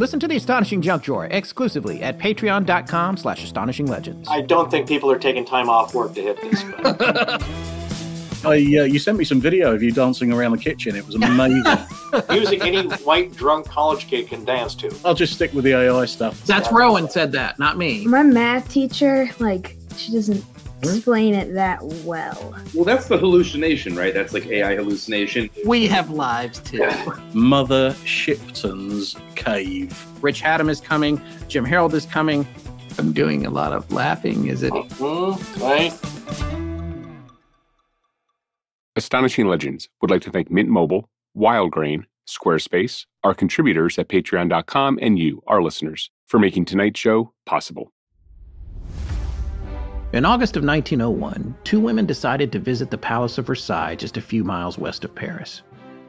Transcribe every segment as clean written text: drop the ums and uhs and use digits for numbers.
Listen to The Astonishing Junk Drawer exclusively at patreon.com/astonishinglegends. I don't think people are taking time off work to hit this. You sent me some video of you dancing around the kitchen. It was amazing. Music any white drunk college kid can dance to. I'll just stick with the AI stuff. That's Rowan said that, not me. My math teacher, she doesn't explain it that well. Well, that's the hallucination, right? That's like AI hallucination. We have lives, too. Mother Shipton's cave. Rich Hatam is coming. Jim Harold is coming. I'm doing a lot of laughing, is it? Right. Astonishing Legends would like to thank Mint Mobile, Wildgrain, Squarespace, our contributors at patreon.com, and you, our listeners, for making tonight's show possible. In August of 1901, two women decided to visit the Palace of Versailles just a few miles west of Paris.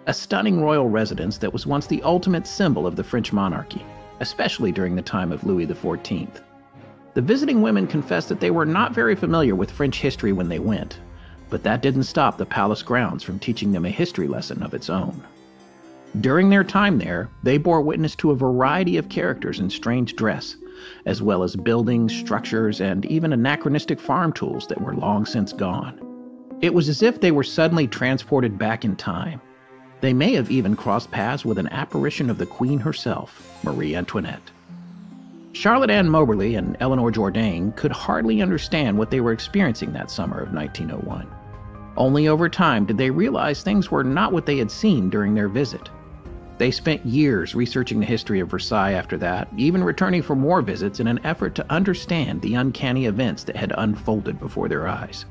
A stunning royal residence that was once the ultimate symbol of the French monarchy, especially during the time of Louis XIV. The visiting women confessed that they were not very familiar with French history when they went, but that didn't stop the palace grounds from teaching them a history lesson of its own. During their time there, they bore witness to a variety of characters in strange dress, as well as buildings, structures, and even anachronistic farm tools that were long since gone. It was as if they were suddenly transported back in time. They may have even crossed paths with an apparition of the Queen herself, Marie Antoinette. Charlotte Ann Moberly and Eleanor Jourdain could hardly understand what they were experiencing that summer of 1901. Only over time did they realize things were not what they had seen during their visit. They spent years researching the history of Versailles after that, even returning for more visits in an effort to understand the uncanny events that had unfolded before their eyes.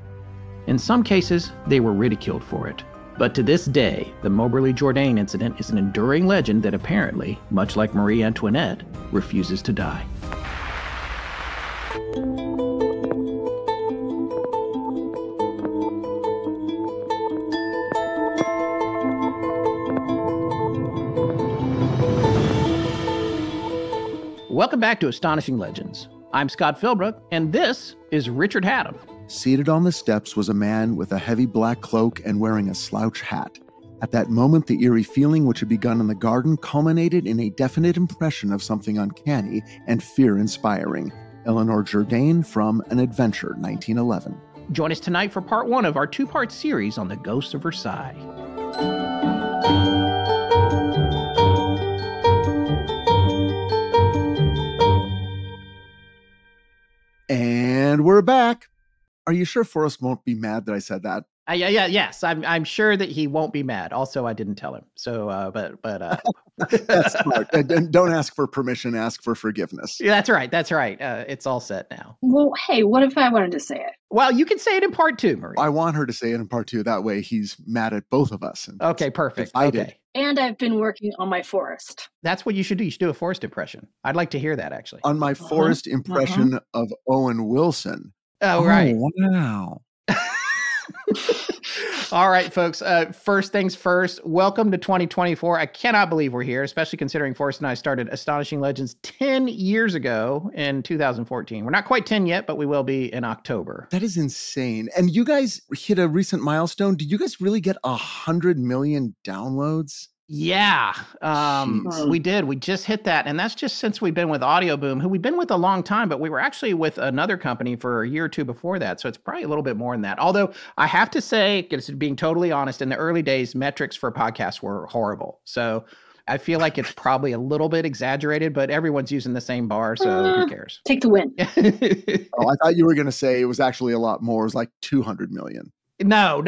In some cases, they were ridiculed for it. But to this day, the Moberly-Jourdain Incident is an enduring legend that apparently, much like Marie Antoinette, refuses to die. Welcome back to Astonishing Legends. I'm Scott Philbrook, and this is Richard Hatam. Seated on the steps was a man with a heavy black cloak and wearing a slouch hat. At that moment, the eerie feeling which had begun in the garden culminated in a definite impression of something uncanny and fear-inspiring. Eleanor Jourdain from An Adventure, 1911. Join us tonight for part one of our two-part series on the Ghosts of Versailles. And we're back. Are you sure Forrest won't be mad that I said that? Yes. I'm sure that he won't be mad. Also, I didn't tell him. So, but That's smart. And don't ask for permission. Ask for forgiveness. Yeah, that's right. It's all set now. Well, hey, what if I wanted to say it? Well, you can say it in part two, Marie. I want her to say it in part two. That way, he's mad at both of us. And Okay, perfect. divided. Okay. And I've been working on my forest. That's what you should do. You should do a Forrest impression. I'd like to hear that, actually. On my Forrest impression of Owen Wilson. Oh, right. Wow. All right, folks. First things first, welcome to 2024. I cannot believe we're here, especially considering Forrest and I started Astonishing Legends 10 years ago in 2014. We're not quite 10 yet, but we will be in October. That is insane. And you guys hit a recent milestone. Did you guys really get 100 million downloads? Yeah, Jeez. we did. We just hit that. And that's just since we've been with Audio Boom, who we've been with a long time, but we were actually with another company for a year or two before that. So it's probably a little bit more than that. Although I have to say, just being totally honest, in the early days, metrics for podcasts were horrible. So I feel like it's probably a little bit exaggerated, but everyone's using the same bar. So who cares? Take the win. Oh, I thought you were going to say it was actually a lot more. It was like 200 million. No.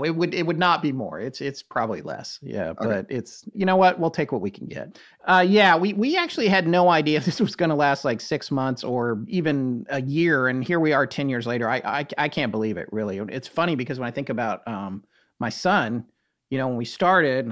It would not be more. It's probably less. Yeah, Okay. but it's, you know what? We'll take what we can get. We actually had no idea if this was going to last like 6 months or even a year. And here we are 10 years later. I can't believe it, really. It's funny because when I think about my son, when we started,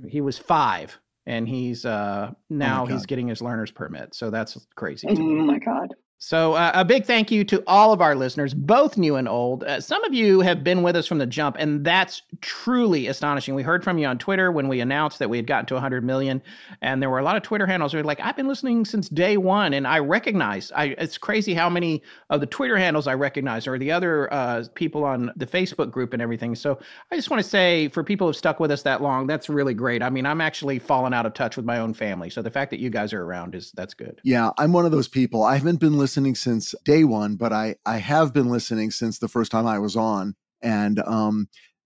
he was 5 and he's now he's getting his learner's permit. So that's crazy. Oh my God. So a big thank you to all of our listeners, both new and old. Some of you have been with us from the jump, and that's truly astonishing. We heard from you on Twitter when we announced that we had gotten to 100 million, and there were a lot of Twitter handles who were like, I've been listening since day one, and I recognize. It's crazy how many of the Twitter handles I recognize, or the other people on the Facebook group and everything. So I just want to say, for people who've stuck with us that long, that's really great. I mean, I'm actually fallen out of touch with my own family, so the fact that you guys are around that's good. Yeah, I'm one of those people. I haven't been listening since day one, but I have been listening since the first time I was on, and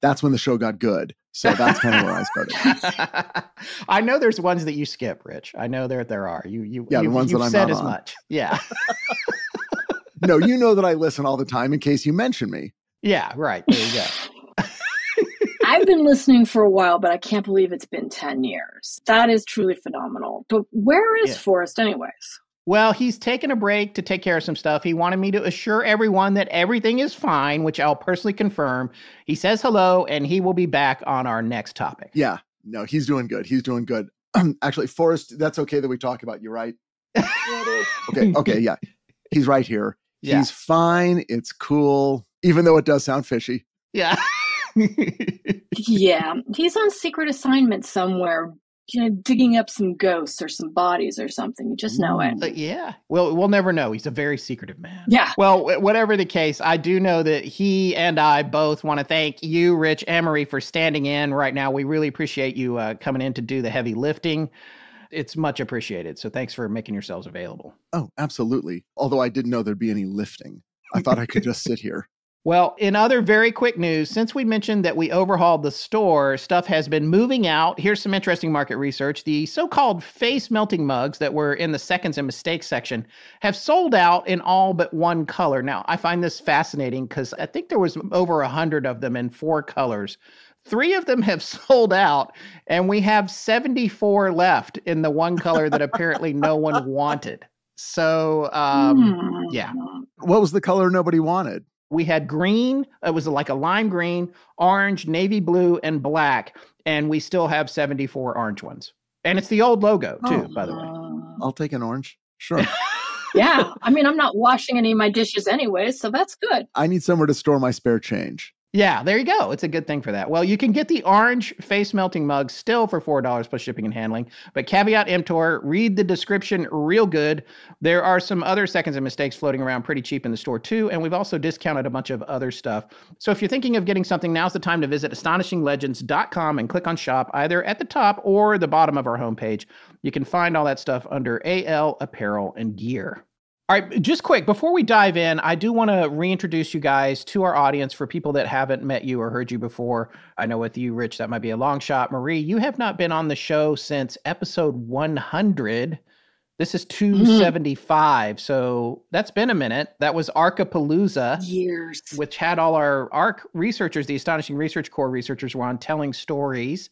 that's when the show got good. So that's kind of where I started. I know there's ones that you skip, Rich. I know there are. You've the ones that I'm said not as on. much. Yeah. No, you know that I listen all the time in case you mention me. Yeah, right. There you go. I've been listening for a while, but I can't believe it's been 10 years. That is truly phenomenal. But where is Forrest anyways? Well, he's taken a break to take care of some stuff. He wanted me to assure everyone that everything is fine, which I'll personally confirm. He says hello, and he will be back on our next topic. Yeah, no, he's doing good. He's doing good. Actually, Forrest, that's okay that we talk about you, right? Okay, yeah. He's right here. Yeah. He's fine. It's cool, even though it does sound fishy. Yeah. Yeah, he's on secret assignment somewhere. Digging up some ghosts or some bodies or something. You just know it. Yeah. Well, we'll never know. He's a very secretive man. Yeah. Well, whatever the case, I do know that he and I both want to thank you, Rich and Marie, for standing in right now. We really appreciate you coming in to do the heavy lifting. It's much appreciated. So thanks for making yourselves available. Oh, absolutely. Although I didn't know there'd be any lifting. I thought I could just sit here. Well, in other very quick news, since we mentioned that we overhauled the store, stuff has been moving out. Here's some interesting market research. The so-called face-melting mugs that were in the seconds and mistakes section have sold out in all but one color. Now, I find this fascinating because I think there was over 100 of them in 4 colors. 3 of them have sold out, and we have 74 left in the one color that apparently no one wanted. So, yeah. What was the color nobody wanted? We had green, it was like a lime green, orange, navy blue, and black, and we still have 74 orange ones. And it's the old logo, too, by the way. I'll take an orange. Sure. Yeah, I mean, I'm not washing any of my dishes anyway, so that's good. I need somewhere to store my spare change. Yeah, there you go. It's a good thing for that. Well, you can get the orange face melting mug still for $4 plus shipping and handling. But caveat emptor, read the description real good. There are some other seconds and mistakes floating around pretty cheap in the store too. And we've also discounted a bunch of other stuff. So if you're thinking of getting something, now's the time to visit astonishinglegends.com and click on shop either at the top or the bottom of our homepage. You can find all that stuff under AL Apparel and Gear. All right, just quick, before we dive in, I do want to reintroduce you guys to our audience for people that haven't met you or heard you before. I know with you, Rich, that might be a long shot. Marie, you have not been on the show since episode 100. This is 275, so that's been a minute. That was Archipalooza. Years. Which had all our ARC researchers, the Astonishing Research Corps researchers, were on telling stories.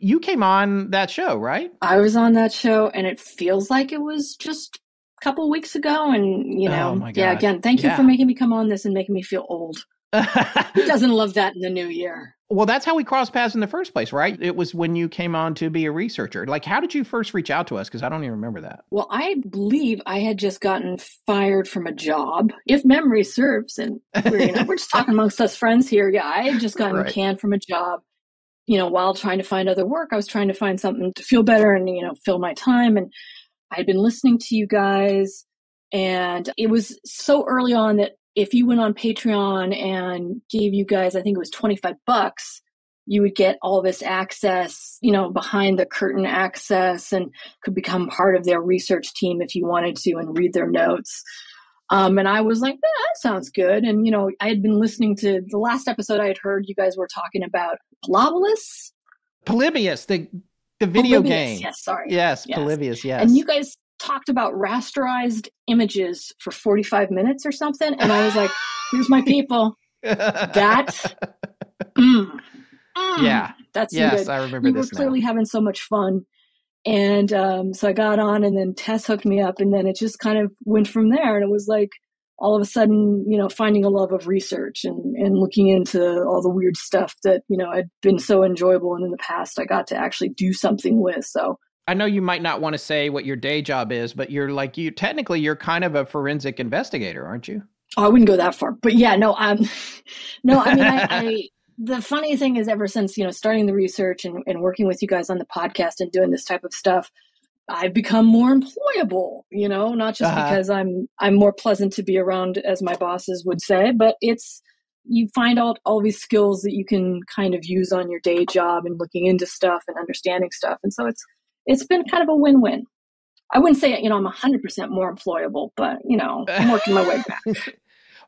You came on that show, right? I was on that show, and it feels like it was just couple weeks ago, and again, thank you for making me come on this and making me feel old. Who doesn't love that in the new year? Well, that's how we crossed paths in the first place, right? It was when you came on to be a researcher. Like, how did you first reach out to us? Because I don't even remember that. Well, I believe I had just gotten fired from a job, if memory serves, and we're just talking amongst us friends here. Yeah, I had just gotten canned from a job. While trying to find other work, I was trying to find something to feel better and fill my time. And I'd been listening to you guys, and it was so early on that if you went on Patreon and gave you guys, I think it was $25, you would get all this access, behind the curtain access, and could become part of their research team if you wanted to and read their notes. And I was like, that sounds good. And, I had been listening to the last episode I had heard you guys were talking about Polybius, the video game. Yes, sorry. Yes, Polybius, yes. And you guys talked about rasterized images for 45 minutes or something. And I was like, here's my people. That, yeah. That's yes, good. I remember this. We were clearly having so much fun. And so I got on, and then Tess hooked me up, and then it just kind of went from there. And it was like, all of a sudden, finding a love of research and looking into all the weird stuff that, had been so enjoyable. And in the past, I got to actually do something with. So I know you might not want to say what your day job is, but you're kind of a forensic investigator, aren't you? Oh, I wouldn't go that far, but yeah, no, no, I mean, the funny thing is ever since, starting the research and working with you guys on the podcast and doing this type of stuff, I've become more employable, not just because I'm more pleasant to be around, as my bosses would say, but you find out all these skills that you can kind of use on your day job and looking into stuff and understanding stuff. And so it's been kind of a win-win. I wouldn't say, I'm 100% more employable, but, I'm working my way back.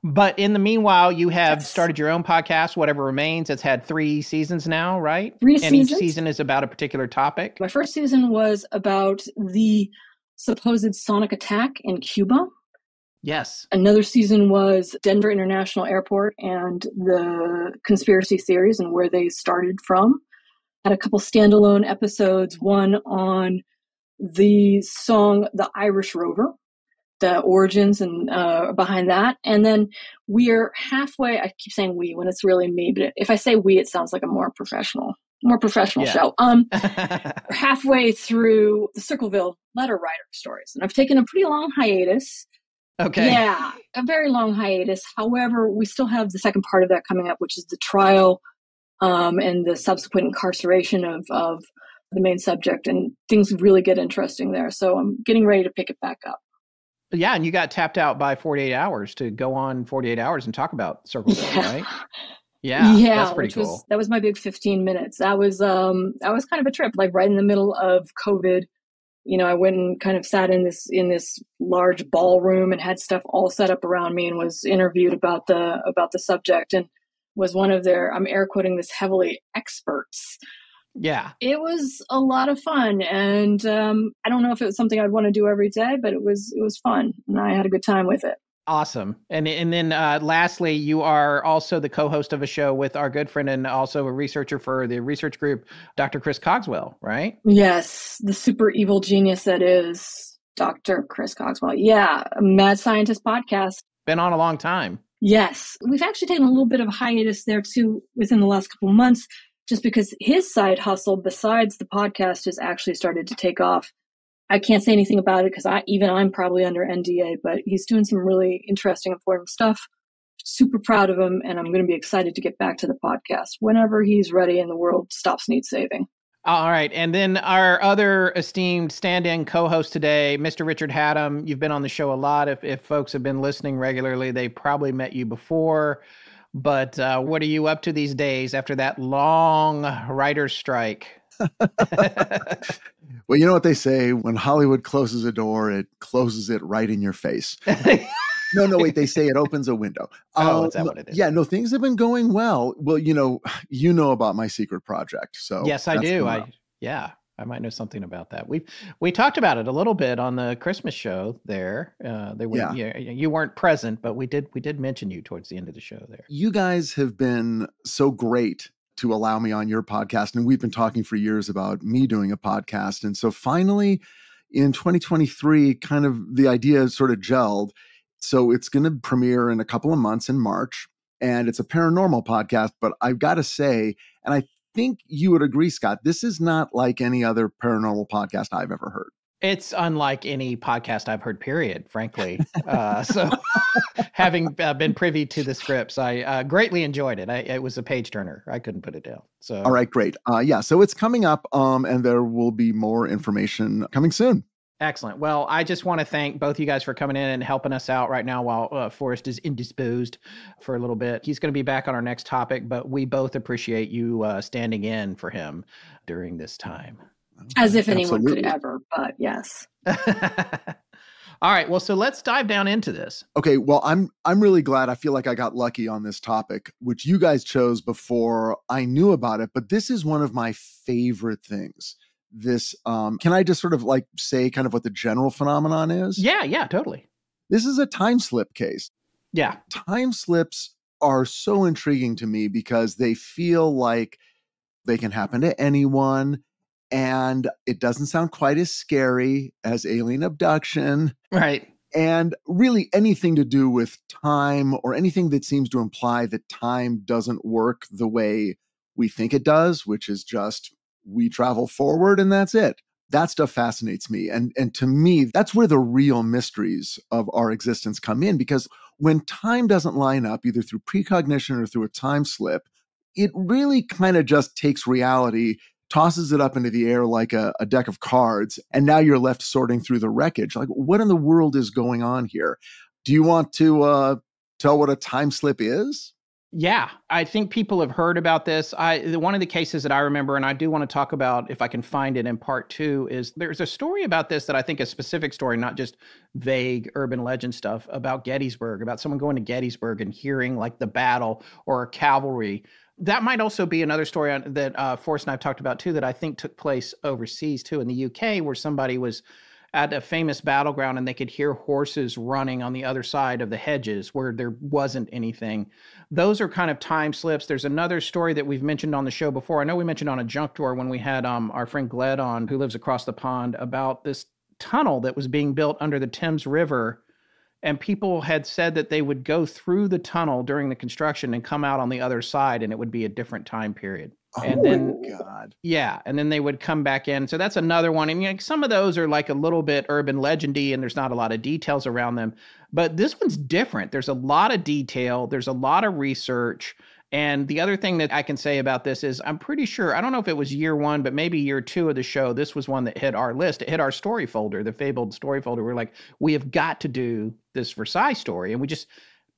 But in the meanwhile, you have started your own podcast, Whatever Remains. It's had 3 seasons now, right? 3 seasons. And each season is about a particular topic. My first season was about the supposed sonic attack in Cuba. Yes. Another season was Denver International Airport and the conspiracy theories and where they started from. Had a couple standalone episodes, one on the song The Irish Rover, the origins and behind that. And then we're halfway, I keep saying we when it's really me, but if I say we, it sounds like a more professional show. Halfway through the Circleville letter writer stories. And I've taken a pretty long hiatus. Okay. Yeah, a very long hiatus. However, we still have the second part of that coming up, which is the trial and the subsequent incarceration of the main subject. And things really get interesting there. So I'm getting ready to pick it back up. Yeah, and you got tapped out by 48 hours to go on 48 hours and talk about Circleville, right? Yeah, that's pretty cool. That was my big 15 minutes. That was kind of a trip, like right in the middle of COVID. I went and kind of sat in this large ballroom and had stuff all set up around me and was interviewed about the subject and was one of their, I'm air quoting this heavily, experts. Yeah. It was a lot of fun. And I don't know if it was something I'd want to do every day, but it was fun. And I had a good time with it. Awesome. And then lastly, you are also the co-host of a show with our good friend and also a researcher for the research group, Dr. Chris Cogswell, right? Yes. The super evil genius that is Dr. Chris Cogswell. Yeah. A Mad Scientist podcast. Been on a long time. Yes. We've actually taken a little bit of a hiatus there too within the last couple of months, just because his side hustle besides the podcast has actually started to take off. I can't say anything about it because I'm probably under NDA, but he's doing some really interesting, important stuff. Super proud of him. And I'm going to be excited to get back to the podcast whenever he's ready and the world stops needs saving. All right. And then our other esteemed stand-in co-host today, Mr. Richard Hatam. You've been on the show a lot. If folks have been listening regularly, they probably met you before. But what are you up to these days after that long writer's strike? Well, you know what they say, when Hollywood closes a door, it closes it right in your face. No, wait, they say it opens a window. Is that what it is? Yeah, no, things have been going well. Well, you know about my secret project. So yes, I do. I might know something about that. We talked about it a little bit on the Christmas show there. You weren't present, but we did mention you towards the end of the show there. You guys have been so great to allow me on your podcast. And we've been talking for years about me doing a podcast. And so finally in 2023, kind of the idea sort of gelled. So it's going to premiere in a couple of months in March, and it's a paranormal podcast. But I've got to say, and I think you would agree, Scott, this is not like any other paranormal podcast I've ever heard. It's unlike any podcast I've heard, period, frankly. So having been privy to the scripts, I greatly enjoyed it. It was a page turner. I couldn't put it down. So all right, great. So it's coming up and there will be more information coming soon. Excellent. Well, I just want to thank both you guys for coming in and helping us out right now while Forrest is indisposed for a little bit. He's going to be back on our next topic, but we both appreciate you standing in for him during this time. As if anyone could ever, but yes. All right. Well, so let's dive down into this. Okay. Well, I'm really glad. I feel like I got lucky on this topic, which you guys chose before I knew about it. But this is one of my favorite things. This, can I just sort of like say kind of what the general phenomenon is? Yeah, totally. This is a time slip case. Yeah. Time slips are so intriguing to me because they feel like they can happen to anyone. And it doesn't sound quite as scary as alien abduction. Right. And really anything to do with time or anything that seems to imply that time doesn't work the way we think it does, which is just we travel forward and that's it. That stuff fascinates me. And to me, that's where the real mysteries of our existence come in, because when time doesn't line up, either through precognition or through a time slip, it really kind of just takes reality, tosses it up into the air like a deck of cards, and now you're left sorting through the wreckage. Like, what in the world is going on here? Do you want to tell what a time slip is? Yeah, I think people have heard about this. One of the cases that I remember, and I do want to talk about if I can find it in part 2, is there's a story about this that I think a specific story, not just vague urban legend stuff, about Gettysburg, about someone going to Gettysburg and hearing like the battle or cavalry. That might also be another story that Forrest and I have talked about too, that I think took place overseas too, in the UK, where somebody was at a famous battleground and they could hear horses running on the other side of the hedges where there wasn't anything. Those are kind of time slips. There's another story that we've mentioned on the show before. I know we mentioned on a junk tour when we had our friend Gled on, who lives across the pond, about this tunnel that was being built under the Thames River. And people had said that they would go through the tunnel during the construction and come out on the other side, and it would be a different time period. And then, God. Yeah, and then they would come back in. So that's another one. And some of those are like a little bit urban legendy, and there's not a lot of details around them. But this one's different. There's a lot of detail. There's a lot of research. And the other thing that I can say about this is I'm pretty sure, I don't know if it was year 1, but maybe year 2 of the show, this was one that hit our list. It hit our story folder, the fabled story folder. We're like, we have got to do this Versailles story. And we just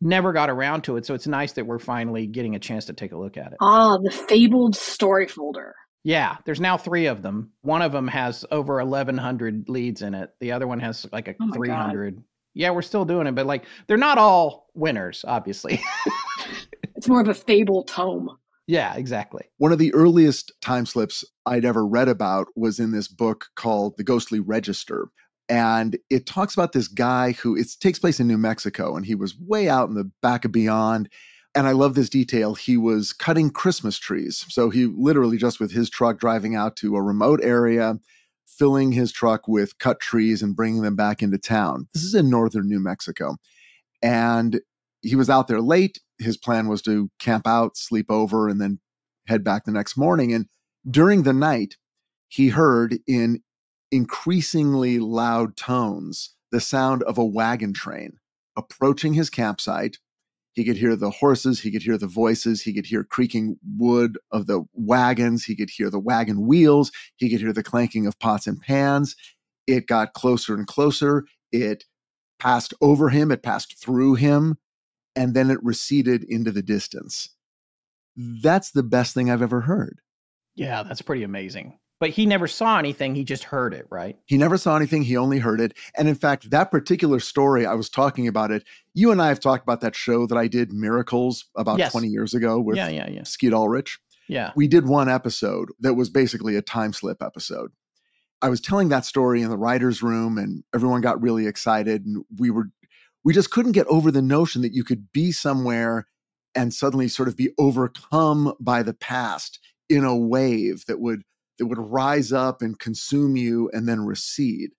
never got around to it. So it's nice that we're finally getting a chance to take a look at it. Ah, the fabled story folder. Yeah, there's now 3 of them. One of them has over 1,100 leads in it. The other one has like a 300. God. Yeah, we're still doing it, but like they're not all winners, obviously. It's more of a fable tome. Yeah, exactly. One of the earliest time slips I'd ever read about was in this book called The Ghostly Register. And it talks about this guy who, it takes place in New Mexico, and he was way out in the back of beyond. And I love this detail. He was cutting Christmas trees. So he literally just with his truck driving out to a remote area, filling his truck with cut trees and bringing them back into town. This is in northern New Mexico. And he was out there late. His plan was to camp out, sleep over, and then head back the next morning. And during the night, he heard in increasingly loud tones the sound of a wagon train approaching his campsite. He could hear the horses, he could hear the voices, he could hear creaking wood of the wagons, he could hear the wagon wheels, he could hear the clanking of pots and pans. It got closer and closer. It passed over him, it passed through him, and then it receded into the distance. That's the best thing I've ever heard. Yeah, that's pretty amazing. But he never saw anything. He just heard it, right? He never saw anything. He only heard it. And in fact, that particular story, I was talking about it. You and I have talked about that show that I did, Miracles, about 20 years ago with Skeet Ulrich. Yeah. We did one episode that was basically a time slip episode. I was telling that story in the writer's room, and everyone got really excited. And we just couldn't get over the notion that you could be somewhere and suddenly sort of be overcome by the past in a wave that would rise up and consume you and then recede.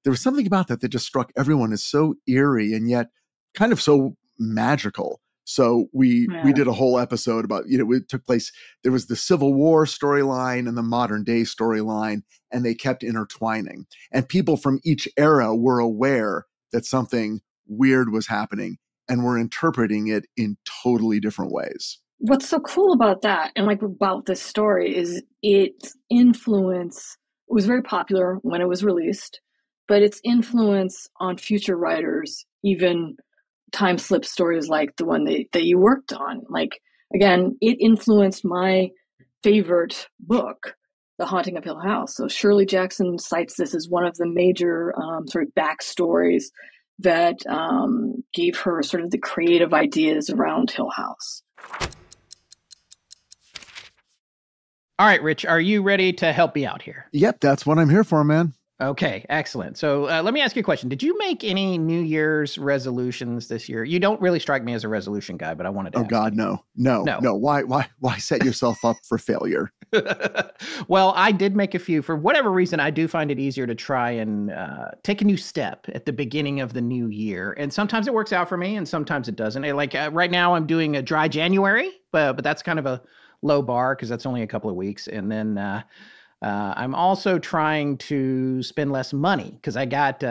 There was something about that just struck everyone as so eerie and yet kind of so magical. So we did a whole episode about, it took place, there was the Civil War storyline and the modern day storyline, and they kept intertwining. And people from each era were aware that something weird was happening and were interpreting it in totally different ways. What's so cool about that and like about this story is its influence was very popular when it was released, but its influence on future writers, even time slip stories like the one that you worked on, like, again, it influenced my favorite book, The Haunting of Hill House. So Shirley Jackson cites this as one of the major sort of backstories that gave her sort of the creative ideas around Hill House. All right, Rich, are you ready to help me out here? Yep, that's what I'm here for, man. Okay, excellent. So let me ask you a question. Did you make any New Year's resolutions this year? You don't really strike me as a resolution guy, but I wanted to ask God, you. No. Why set yourself up for failure? Well, I did make a few. For whatever reason, I do find it easier to try and take a new step at the beginning of the new year. And sometimes it works out for me, and sometimes it doesn't. Right now, I'm doing a dry January, but that's kind of a low bar because that's only a couple of weeks. And then I'm also trying to spend less money because I got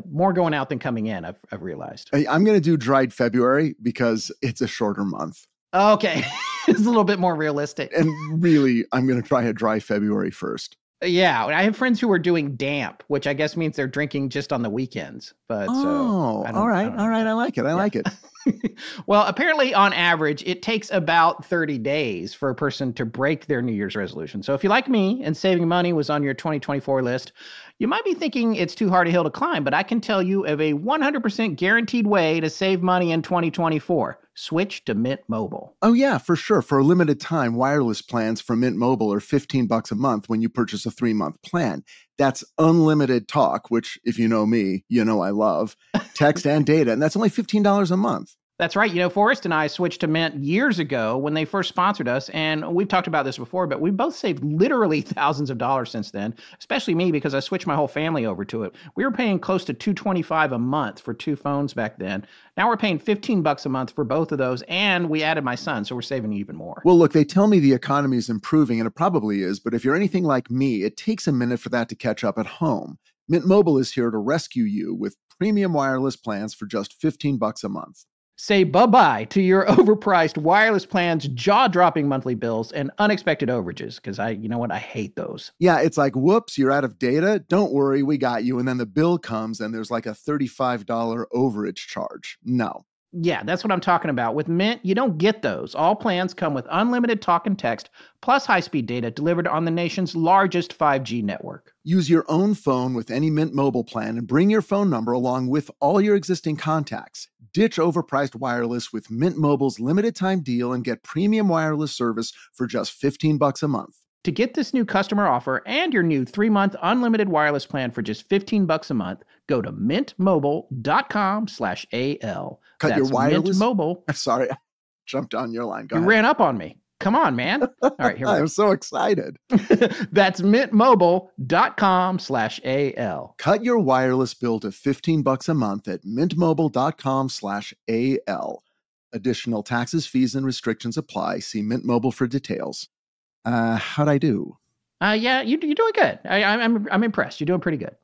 more going out than coming in, I've realized. I'm going to do dried February because it's a shorter month. Okay. It's a little bit more realistic. And really, I'm going to try a dry February first. Yeah, I have friends who are doing damp, which I guess means they're drinking just on the weekends. But all right. I like it. I like it. Well, apparently on average, it takes about 30 days for a person to break their New Year's resolution. So if you're like me and saving money was on your 2024 list, you might be thinking it's too hard a hill to climb, but I can tell you of a 100% guaranteed way to save money in 2024. Switch to Mint Mobile. Oh, yeah, for sure. For a limited time, wireless plans from Mint Mobile are $15 a month when you purchase a 3-month plan. That's unlimited talk, which, if you know me, you know I love, text and data, and that's only $15 a month. That's right. You know, Forrest and I switched to Mint years ago when they first sponsored us, and we've talked about this before, but we both saved literally thousands of dollars since then, especially me because I switched my whole family over to it. We were paying close to $225 a month for 2 phones back then. Now we're paying $15 a month for both of those, and we added my son, so we're saving even more. Well, look, they tell me the economy is improving, and it probably is, but if you're anything like me, it takes a minute for that to catch up at home. Mint Mobile is here to rescue you with premium wireless plans for just $15 a month. Say bye-bye to your overpriced wireless plans, jaw-dropping monthly bills, and unexpected overages, because you know what? I hate those. Yeah, it's like, whoops, you're out of data. Don't worry, we got you. And then the bill comes and there's like a $35 overage charge. No. Yeah, that's what I'm talking about. With Mint, you don't get those. All plans come with unlimited talk and text, plus high-speed data delivered on the nation's largest 5G network. Use your own phone with any Mint Mobile plan and bring your phone number along with all your existing contacts. Ditch overpriced wireless with Mint Mobile's limited time deal and get premium wireless service for just $15 a month. To get this new customer offer and your new 3-month unlimited wireless plan for just $15 a month, go to mintmobile.com/AL. Cut That's your wireless? Mint Mobile. Sorry, I jumped on your line. Go You ahead. ran up on me. Come on, man. All right, here we go. I'm so excited. That's mintmobile.com/AL. Cut your wireless bill to $15 a month at mintmobile.com/AL. Additional taxes, fees, and restrictions apply. See Mint Mobile for details. How'd I do? Yeah, you're doing good. I'm impressed. You're doing pretty good.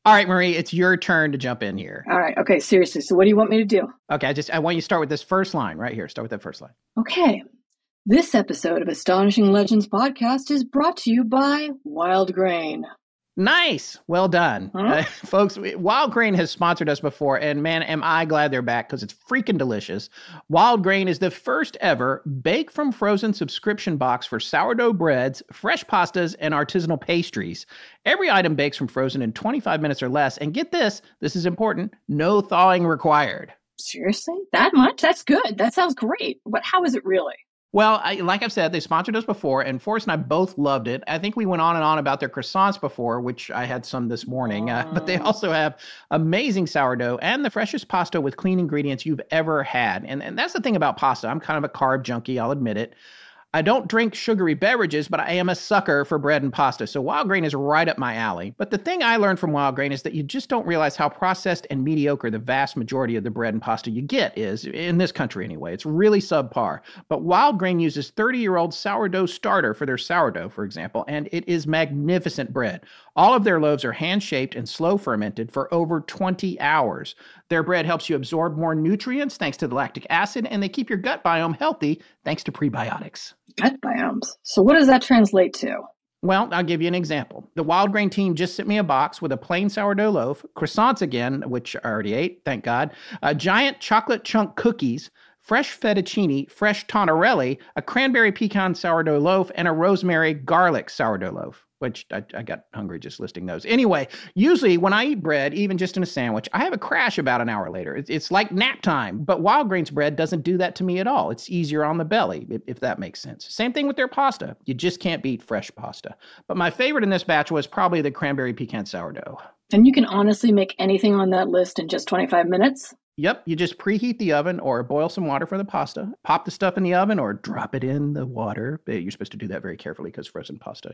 All right, Marie, it's your turn to jump in here. All right. Okay. Seriously. So what do you want me to do? Okay. I want you to start with this first line right here. Start with that first line. Okay. This episode of Astonishing Legends podcast is brought to you by Wild Grain. Nice. Well done. Huh? Folks, Wild Grain has sponsored us before, and man, am I glad they're back because it's freaking delicious. Wild Grain is the first ever bake from frozen subscription box for sourdough breads, fresh pastas, and artisanal pastries. Every item bakes from frozen in 25 minutes or less, and get this is important, no thawing required. Seriously? That much? That's good. That sounds great. But how is it really? Well, like I've said, they sponsored us before, and Forrest and I both loved it. I think we went on and on about their croissants before, which I had some this morning. But they also have amazing sourdough and the freshest pasta with clean ingredients you've ever had. And that's the thing about pasta. I'm kind of a carb junkie, I'll admit it. I don't drink sugary beverages, but I am a sucker for bread and pasta, so Wild Grain is right up my alley. But the thing I learned from Wild Grain is that you just don't realize how processed and mediocre the vast majority of the bread and pasta you get is, in this country anyway. It's really subpar. But Wild Grain uses 30-year-old sourdough starter for their sourdough, for example, and it is magnificent bread. All of their loaves are hand-shaped and slow fermented for over 20 hours. Their bread helps you absorb more nutrients thanks to the lactic acid, and they keep your gut biome healthy thanks to prebiotics. Gut biomes. So what does that translate to? Well, I'll give you an example. The Wild Grain team just sent me a box with a plain sourdough loaf, croissants again, which I already ate, thank God, giant chocolate chunk cookies, fresh fettuccine, fresh tonarelli, a cranberry pecan sourdough loaf, and a rosemary garlic sourdough loaf, which I got hungry just listing those. Anyway, usually when I eat bread, even just in a sandwich, I have a crash about an hour later. It's like nap time, but Wild Grain's bread doesn't do that to me at all. It's easier on the belly, if that makes sense. Same thing with their pasta. You just can't beat fresh pasta. But my favorite in this batch was probably the cranberry pecan sourdough. And you can honestly make anything on that list in just 25 minutes? Yep, you just preheat the oven or boil some water for the pasta. Pop the stuff in the oven or drop it in the water. You're supposed to do that very carefully because frozen pasta,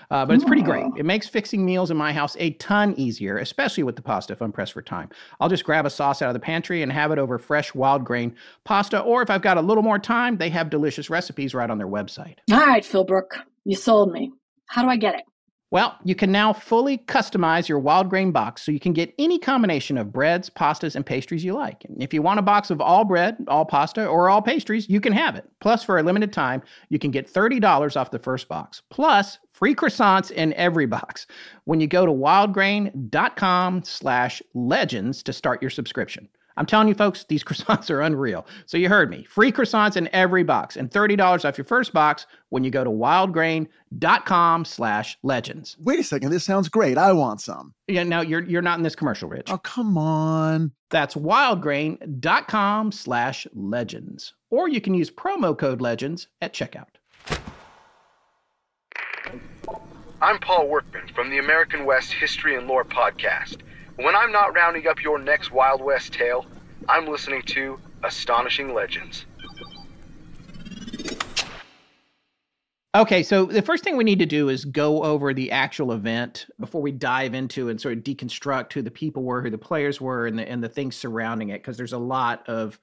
But it's pretty great. It makes fixing meals in my house a ton easier, especially with the pasta if I'm pressed for time. I'll just grab a sauce out of the pantry and have it over fresh wild grain pasta. Or if I've got a little more time, they have delicious recipes right on their website. All right, Philbrook, you sold me. How do I get it? Well, you can now fully customize your wild grain box so you can get any combination of breads, pastas, and pastries you like. And if you want a box of all bread, all pasta, or all pastries, you can have it. Plus, for a limited time, you can get $30 off the first box. Plus, free croissants in every box when you go to wildgrain.com/legends to start your subscription. I'm telling you, folks, these croissants are unreal. So you heard me. Free croissants in every box and $30 off your first box when you go to wildgrain.com/legends. Wait a second. This sounds great. I want some. Yeah, no, you're not in this commercial, Rich. Oh, come on. That's wildgrain.com/legends. Or you can use promo code legends at checkout. I'm Paul Workman from the American West History and Lore podcast. When I'm not rounding up your next Wild West tale, I'm listening to Astonishing Legends. Okay, so the first thing we need to do is go over the actual event before we dive into and sort of deconstruct who the people were, who the players were, and the things surrounding it, because there's a lot of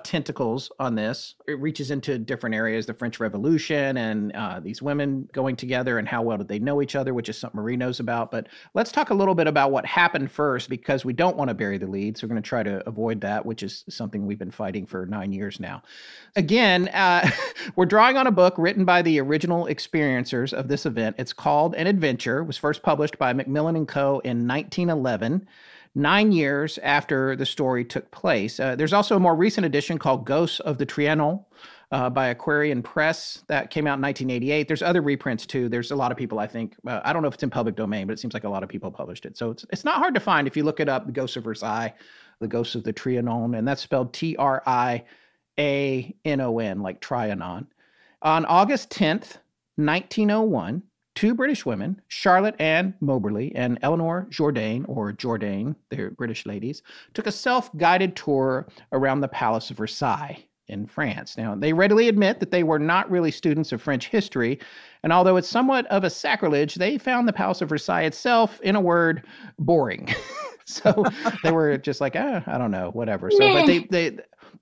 tentacles on this. It reaches into different areas, the French Revolution and these women going together and how well did they know each other, which is something Marie knows about. But let's talk a little bit about what happened first, because we don't want to bury the lead, so we're going to try to avoid that, which is something we've been fighting for 9 years now. Again, we're drawing on a book written by the original experiencers of this event. It's called An Adventure. It was first published by Macmillan & Co. in 1911, 9 years after the story took place. There's also a more recent edition called Ghosts of the Trianon by Aquarian Press that came out in 1988. There's other reprints too. There's a lot of people, I think. I don't know if it's in public domain, but it seems like a lot of people published it. So it's not hard to find if you look it up, The Ghosts of Versailles, The Ghosts of the Trianon, and that's spelled Trianon, like Trianon. On August 10th, 1901, two British women, Charlotte Ann Moberly and Eleanor Jourdain, or Jourdain, they're British ladies, took a self-guided tour around the Palace of Versailles in France. Now, they readily admit that they were not really students of French history, and although it's somewhat of a sacrilege, they found the Palace of Versailles itself, in a word, boring. So they were just like, I don't know, whatever. So, but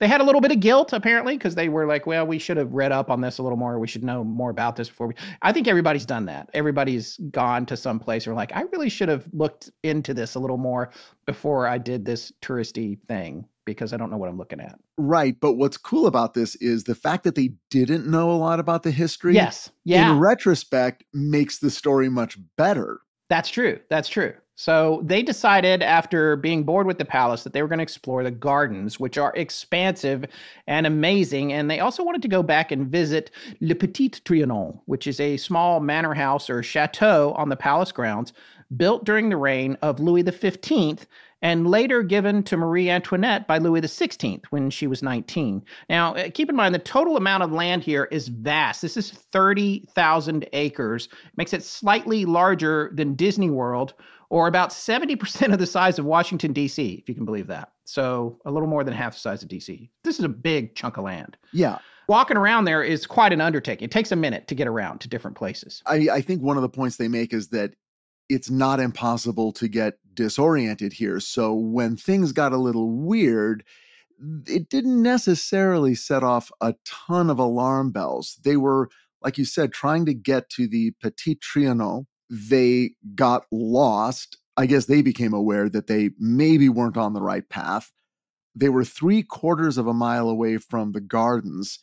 they had a little bit of guilt, apparently, because they were like, well, we should have read up on this a little more. We should know more about this before I think everybody's done that. Everybody's gone to some place or like, I really should have looked into this a little more before I did this touristy thing, because I don't know what I'm looking at. Right. But what's cool about this is the fact that they didn't know a lot about the history. Yes. Yeah. In retrospect, makes the story much better. That's true. That's true. So they decided, after being bored with the palace, that they were going to explore the gardens, which are expansive and amazing. And they also wanted to go back and visit Le Petit Trianon, which is a small manor house or chateau on the palace grounds, built during the reign of Louis XV and later given to Marie Antoinette by Louis XVI when she was 19. Now, keep in mind, the total amount of land here is vast. This is 30,000 acres. It makes it slightly larger than Disney World, or about 70% of the size of Washington, D.C., if you can believe that. So a little more than half the size of D.C. This is a big chunk of land. Yeah. Walking around there is quite an undertaking. It takes a minute to get around to different places. I think one of the points they make is that it's not impossible to get disoriented here. So when things got a little weird, it didn't necessarily set off a ton of alarm bells. They were, like you said, trying to get to the Petit Trianon. They got lost. I guess they became aware that they maybe weren't on the right path. They were 3/4 of a mile away from the gardens,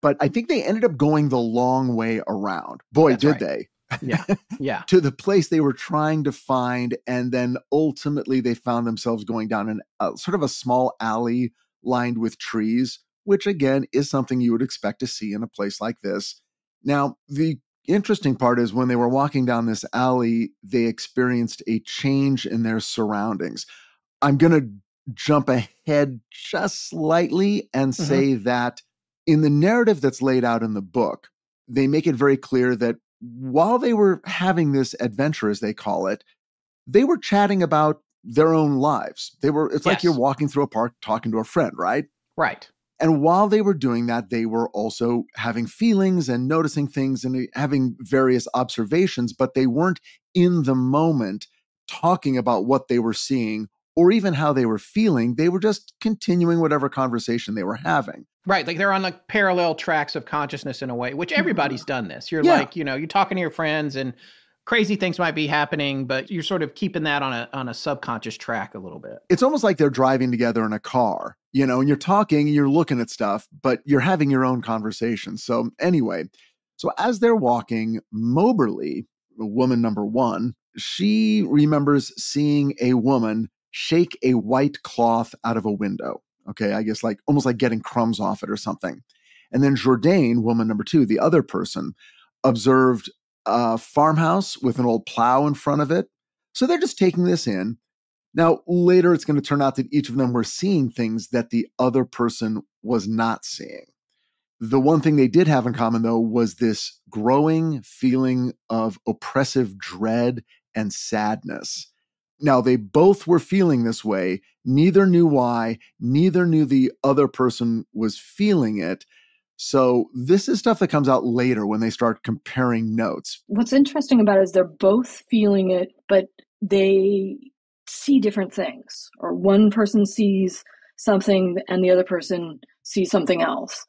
but I think they ended up going the long way around. Boy, That's did right. they. Yeah, yeah. To the place they were trying to find, and then ultimately they found themselves going down sort of a small alley lined with trees, which again is something you would expect to see in a place like this. Now, the interesting part is when they were walking down this alley, they experienced a change in their surroundings. I'm going to jump ahead just slightly and say that in the narrative that's laid out in the book, they make it very clear that while they were having this adventure, as they call it, they were chatting about their own lives. It's like you're walking through a park talking to a friend, right? Right. And while they were doing that, they were also having feelings and noticing things and having various observations, but they weren't in the moment talking about what they were seeing or even how they were feeling. They were just continuing whatever conversation they were having. Right. Like they're on like parallel tracks of consciousness in a way, which everybody's done this. You're like, you're talking to your friends and crazy things might be happening, but you're sort of keeping that on a subconscious track a little bit. It's almost like they're driving together in a car, and you're talking and you're looking at stuff, but you're having your own conversation. So anyway, as they're walking, Moberly, woman number one, she remembers seeing a woman shake a white cloth out of a window. Okay, I guess almost like getting crumbs off it or something. And then Jourdain, woman number two, the other person, observed a farmhouse with an old plow in front of it. So they're just taking this in. Now, later it's going to turn out that each of them were seeing things that the other person was not seeing. The one thing they did have in common, though, was this growing feeling of oppressive dread and sadness. Now, they both were feeling this way. Neither knew why. Neither knew the other person was feeling it. So this is stuff that comes out later when they start comparing notes. What's interesting about it is they're both feeling it, but they see different things. Or one person sees something and the other person sees something else.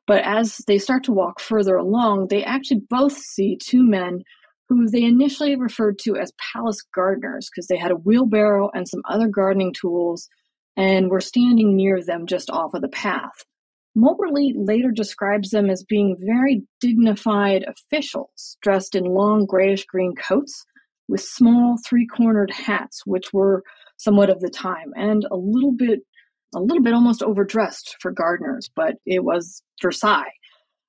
But as they start to walk further along, they actually both see two men who they initially referred to as palace gardeners because they had a wheelbarrow and some other gardening tools and were standing near them just off of the path. Moberly later describes them as being very dignified officials dressed in long grayish-green coats with small three-cornered hats, which were somewhat of the time, and a little bit almost overdressed for gardeners, but it was Versailles.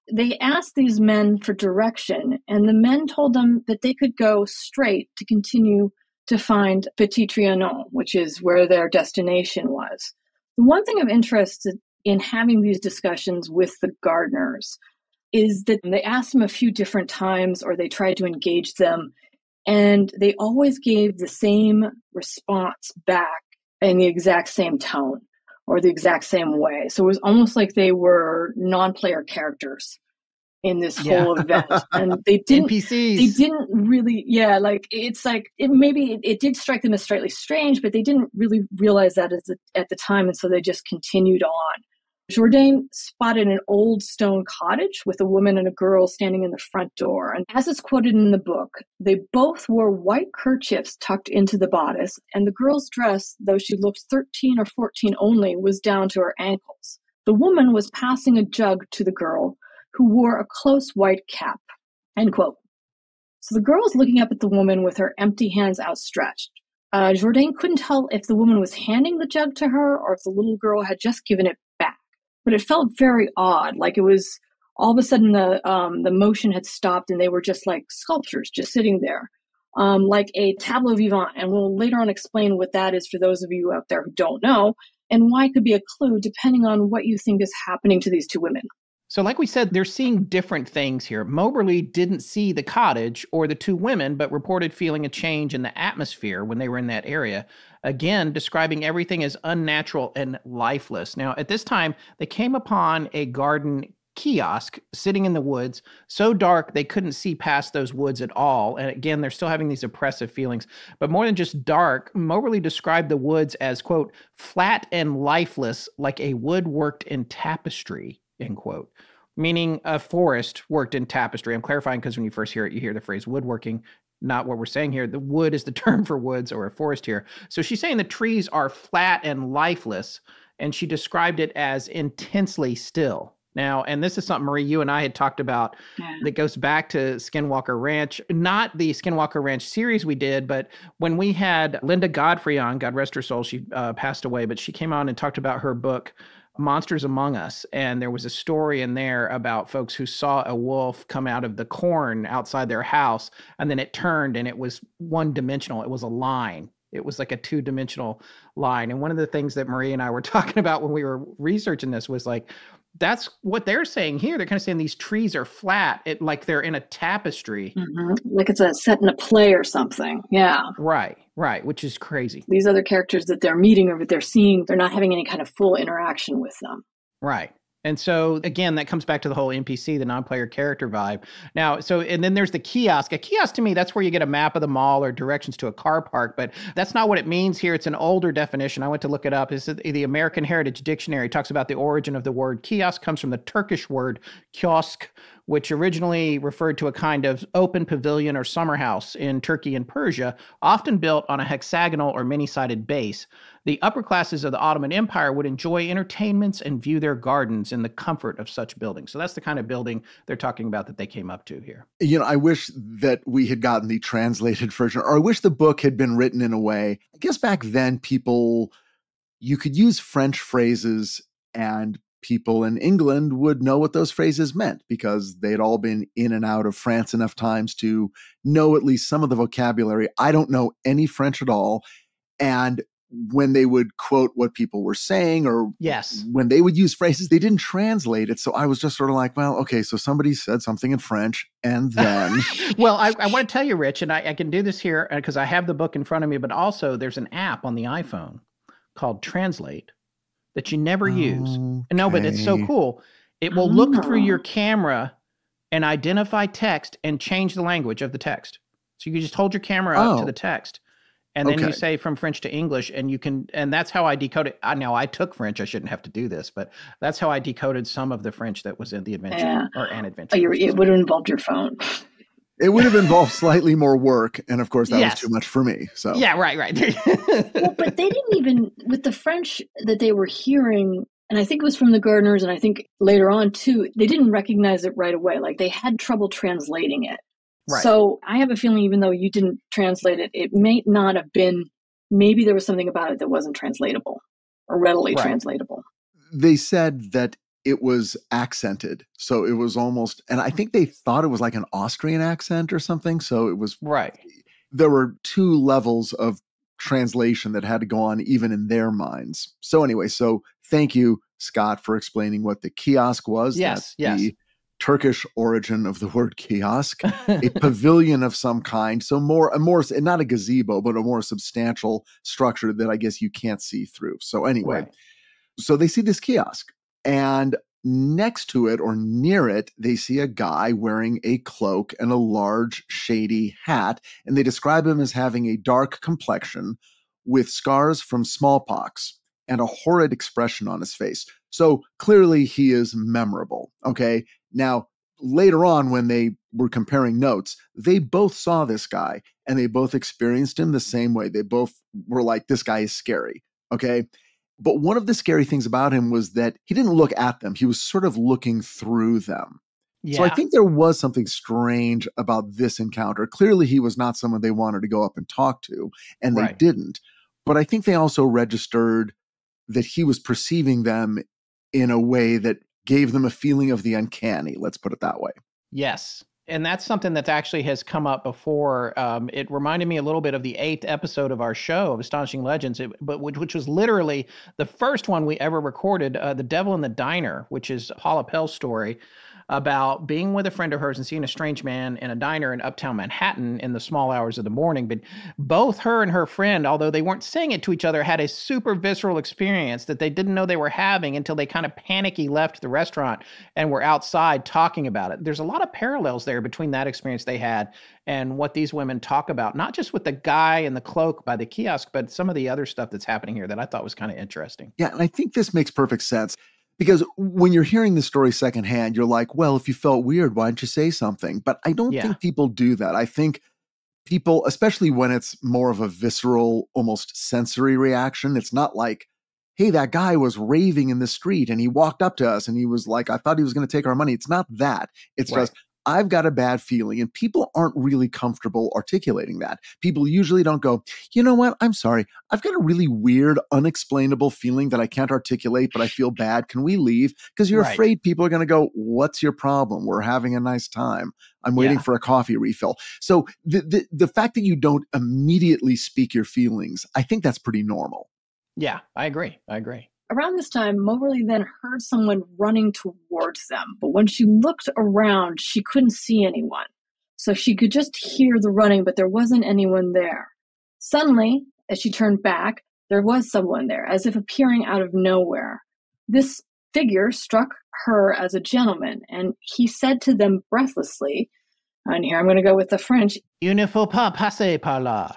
They asked these men for direction, and the men told them that they could go straight to continue to find Petit Trianon, which is where their destination was. The one thing of interest in having these discussions with the gardeners is that they asked them a few different times, or they tried to engage them, and they always gave the same response back in the exact same tone or the exact same way. So it was almost like they were non-player characters in this whole event. And they didn't NPCs. They didn't really, it did strike them as slightly strange, but they didn't really realize that at the time, and so they just continued on. Jourdain spotted an old stone cottage with a woman and a girl standing in the front door. And as it's quoted in the book, they both wore white kerchiefs tucked into the bodice, and the girl's dress, though she looked 13 or 14 only, was down to her ankles. The woman was passing a jug to the girl, who wore a close white cap. End quote. So the girl was looking up at the woman with her empty hands outstretched. Jourdain couldn't tell if the woman was handing the jug to her or if the little girl had just given it back. But it felt very odd, like it was all of a sudden the motion had stopped and they were just like sculptures just sitting there, like a tableau vivant. And we'll later on explain what that is for those of you out there who don't know, and why it could be a clue depending on what you think is happening to these two women. So like we said, they're seeing different things here. Moberly didn't see the cottage or the two women, but reported feeling a change in the atmosphere when they were in that area. Again, describing everything as unnatural and lifeless. Now, at this time, they came upon a garden kiosk sitting in the woods, so dark they couldn't see past those woods at all. And again, they're still having these oppressive feelings. But more than just dark, Moberly described the woods as, quote, flat and lifeless, like a wood worked in tapestry, end quote. Meaning a forest worked in tapestry. I'm clarifying because when you first hear it, you hear the phrase woodworking. Not what we're saying here. The wood is the term for woods or a forest here. So she's saying the trees are flat and lifeless, and she described it as intensely still. Now, and this is something, Marie, you and I had talked about that goes back to Skinwalker Ranch. Not the Skinwalker Ranch series we did, but when we had Linda Godfrey on, God rest her soul, she passed away, but she came on and talked about her book, Monsters Among Us. And there was a story in there about folks who saw a wolf come out of the corn outside their house, and then it turned and it was one-dimensional. It was a line. It was like a two-dimensional line. And one of the things that Marie and I were talking about when we were researching this was like, that's what they're saying here. They're kind of saying these trees are flat, like they're in a tapestry. Mm-hmm. Like it's a set in a play or something. Yeah. Right. Right, which is crazy. These other characters that they're meeting or that they're seeing, they're not having any kind of full interaction with them. Right. And so, again, that comes back to the whole NPC, the non-player character vibe. Now, and then there's the kiosk. A kiosk, to me, that's where you get a map of the mall or directions to a car park, but that's not what it means here. It's an older definition. I went to look it up. It's the American Heritage Dictionary talks about the origin of the word kiosk comes from the Turkish word kiosk, which originally referred to a kind of open pavilion or summer house in Turkey and Persia, often built on a hexagonal or many-sided base. The upper classes of the Ottoman Empire would enjoy entertainments and view their gardens in the comfort of such buildings. So that's the kind of building they're talking about that they came up to here. I wish that we had gotten the translated version, or I wish the book had been written in a way. I guess back then you could use French phrases and people in England would know what those phrases meant because they'd all been in and out of France enough times to know at least some of the vocabulary. I don't know any French at all. And when they would quote what people were saying or when they would use phrases, they didn't translate it. So I was just sort of like, well, okay, so somebody said something in French and then. Well, I want to tell you, Rich, and I can do this here because I have the book in front of me, but also there's an app on the iPhone called Translate that you never use. No, but it's so cool. It will look through your camera and identify text and change the language of the text. So you can just hold your camera up to the text. And then you say from French to English, and you can, and that's how I decoded. I took French. I shouldn't have to do this, but that's how I decoded some of the French that was in the adventure or an adventure. It would have involved your phone. It would have involved slightly more work, and of course, that was too much for me. So right. Well, but they didn't even with the French that they were hearing, and I think it was from the gardeners, and I think later on too, they didn't recognize it right away. Like they had trouble translating it. Right. So I have a feeling, even though you didn't translate it, it may not have been, maybe there was something about it that wasn't translatable or readily translatable. They said that it was accented. So it was almost, and I think they thought it was like an Austrian accent or something. So it was, there were two levels of translation that had to go on even in their minds. So anyway, so thank you, Scott, for explaining what the kiosk was. Yes. The Turkish origin of the word kiosk, a pavilion of some kind. So not a gazebo, but a more substantial structure that I guess you can't see through. So anyway, so they see this kiosk and next to it or near it, they see a guy wearing a cloak and a large shady hat. And they describe him as having a dark complexion with scars from smallpox and a horrid expression on his face. So clearly he is memorable. Okay. Now, later on, when they were comparing notes, they both saw this guy and they both experienced him the same way. They both were like, this guy is scary. Okay. But one of the scary things about him was that he didn't look at them. He was sort of looking through them. Yeah. So I think there was something strange about this encounter. Clearly, he was not someone they wanted to go up and talk to, and they didn't. But I think they also registered that he was perceiving them in a way that gave them a feeling of the uncanny. Let's put it that way. Yes. And that's something that actually has come up before. It reminded me a little bit of the 8th episode of our show of Astonishing Legends, which was literally the first one we ever recorded, The Devil in the Diner, which is Paula Pell's story about being with a friend of hers and seeing a strange man in a diner in uptown Manhattan in the small hours of the morning. But both her and her friend, although they weren't saying it to each other, had a super visceral experience that they didn't know they were having until they kind of panicky left the restaurant and were outside talking about it. There's a lot of parallels there between that experience they had and what these women talk about, not just with the guy in the cloak by the kiosk, but some of the other stuff that's happening here that I thought was kind of interesting. Yeah, and I think this makes perfect sense. Because when you're hearing the story secondhand, you're like, well, if you felt weird, why didn't you say something? But I don't think people do that. I think people, especially when it's more of a visceral, almost sensory reaction, it's not like, hey, that guy was raving in the street and he walked up to us and he was like, I thought he was going to take our money. It's not that. It's just, I've got a bad feeling, and people aren't really comfortable articulating that. People usually don't go, you know what? I'm sorry. I've got a really weird, unexplainable feeling that I can't articulate, but I feel bad. Can we leave? Because you're afraid people are going to go, what's your problem? We're having a nice time. I'm waiting for a coffee refill. So the fact that you don't immediately speak your feelings, I think that's pretty normal. Yeah, I agree. Around this time, Moberly then heard someone running towards them. But when she looked around, she couldn't see anyone. So she could just hear the running, but there wasn't anyone there. Suddenly, as she turned back, there was someone there, as if appearing out of nowhere. This figure struck her as a gentleman, and he said to them breathlessly, and here I'm going to go with the French, "Il ne faut pas passer par là."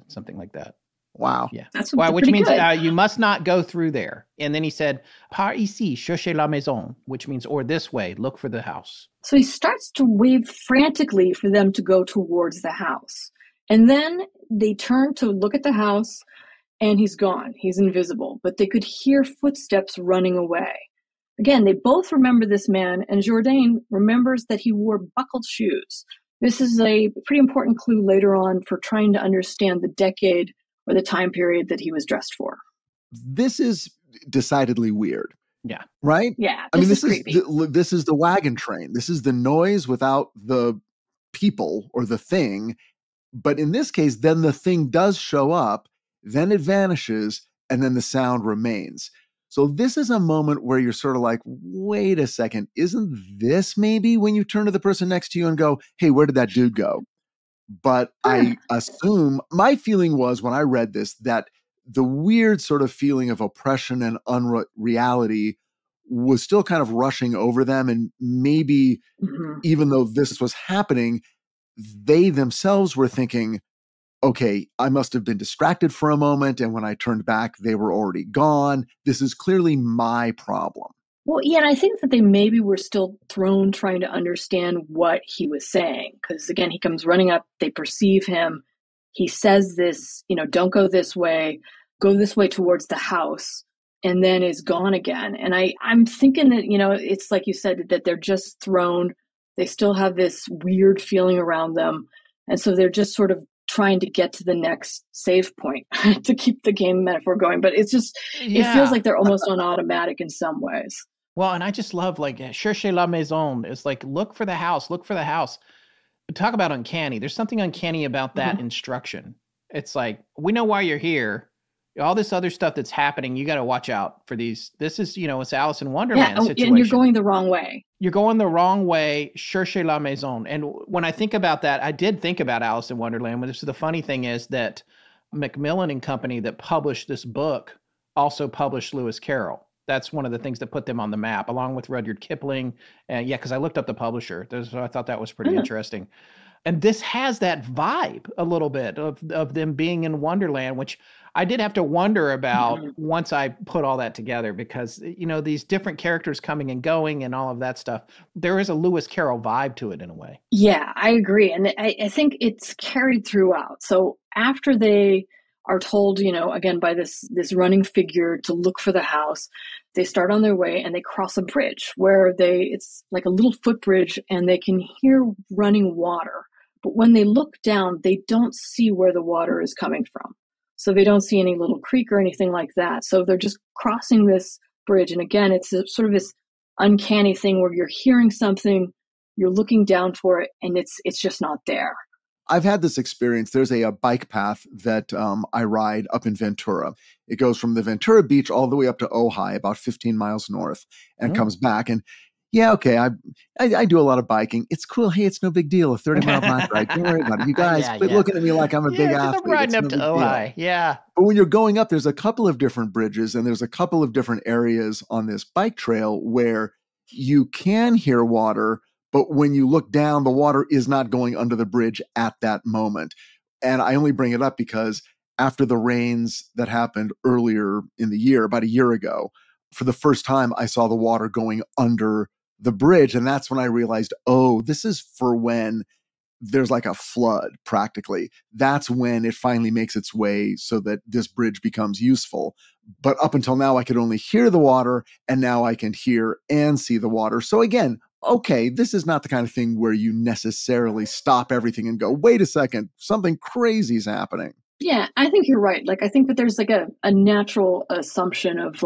Something like that. Wow. Yeah. That's which means good. You must not go through there. And then he said, "Par ici, cherchez la maison," which means, or this way, look for the house. So he starts to wave frantically for them to go towards the house. And then they turn to look at the house, and he's gone. He's invisible. But they could hear footsteps running away. Again, they both remember this man, and Jourdain remembers that he wore buckled shoes. This is a pretty important clue later on for trying to understand the decade or the time period that he was dressed for. This is decidedly weird. Yeah. Right? Yeah. I mean, this is creepy. This is the wagon train. This is the noise without the people or the thing. But in this case, then the thing does show up, then it vanishes, and then the sound remains. So this is a moment where you're sort of like, wait a second, isn't this maybe when you turn to the person next to you and go, hey, where did that dude go? But I assume, my feeling was when I read this, that the weird sort of feeling of oppression and unreality was still kind of rushing over them. And maybe even though this was happening, they themselves were thinking, okay, I must have been distracted for a moment. And when I turned back, they were already gone. This is clearly my problem. Well, yeah, and I think that they maybe were still thrown trying to understand what he was saying. Because again, he comes running up, they perceive him. He says this, don't go this way towards the house, and then is gone again. And I'm thinking that, it's like you said, that they're just thrown. They still have this weird feeling around them. And so they're just sort of trying to get to the next save point to keep the game metaphor going. But it's just, It feels like they're almost on automatic in some ways. Well, and I just love cherchez la maison. It's like, look for the house. Talk about uncanny. There's something uncanny about that instruction. It's like, we know why you're here. All this other stuff that's happening, you got to watch out for these. This is, it's Alice in Wonderland situation. And you're going the wrong way. You're going the wrong way. Cherchez la maison. And when I think about that, I did think about Alice in Wonderland. The funny thing is that Macmillan and Company that published this book also published Lewis Carroll. That's one of the things that put them on the map, along with Rudyard Kipling. And because I looked up the publisher. I thought that was pretty interesting. And this has that vibe a little bit of them being in Wonderland, which I did have to wonder about once I put all that together, because, these different characters coming and going and all of that stuff, there is a Lewis Carroll vibe to it in a way. Yeah, I agree. And I think it's carried throughout. So after they are told, again, by this running figure to look for the house, they start on their way and they cross a bridge where it's like a little footbridge and they can hear running water. But when they look down, they don't see where the water is coming from. So they don't see any little creek or anything like that. So they're just crossing this bridge. And again, it's sort of this uncanny thing where you're hearing something, you're looking down for it, and it's just not there. I've had this experience. There's a bike path that I ride up in Ventura. It goes from the Ventura Beach all the way up to Ojai, about 15 miles north, and comes back. And yeah, okay, I do a lot of biking. It's cool. Hey, it's no big deal. A 30-mile bike ride. Don't worry about it. You guys quit looking at me like I'm a big athlete. I'm riding up to Ojai. Yeah. But when you're going up, there's a couple of different bridges and there's a couple of different areas on this bike trail where you can hear water, but when you look down, the water is not going under the bridge at that moment. And I only bring it up because after the rains that happened earlier in the year, about a year ago, for the first time, I saw the water going under the bridge. And that's when I realized, this is for when there's like a flood practically. That's when it finally makes its way so that this bridge becomes useful. But up until now, I could only hear the water, and now I can hear and see the water. So again, okay, this is not the kind of thing where you necessarily stop everything and go, wait a second, something crazy is happening. Yeah, I think you're right. I think that there's a natural assumption of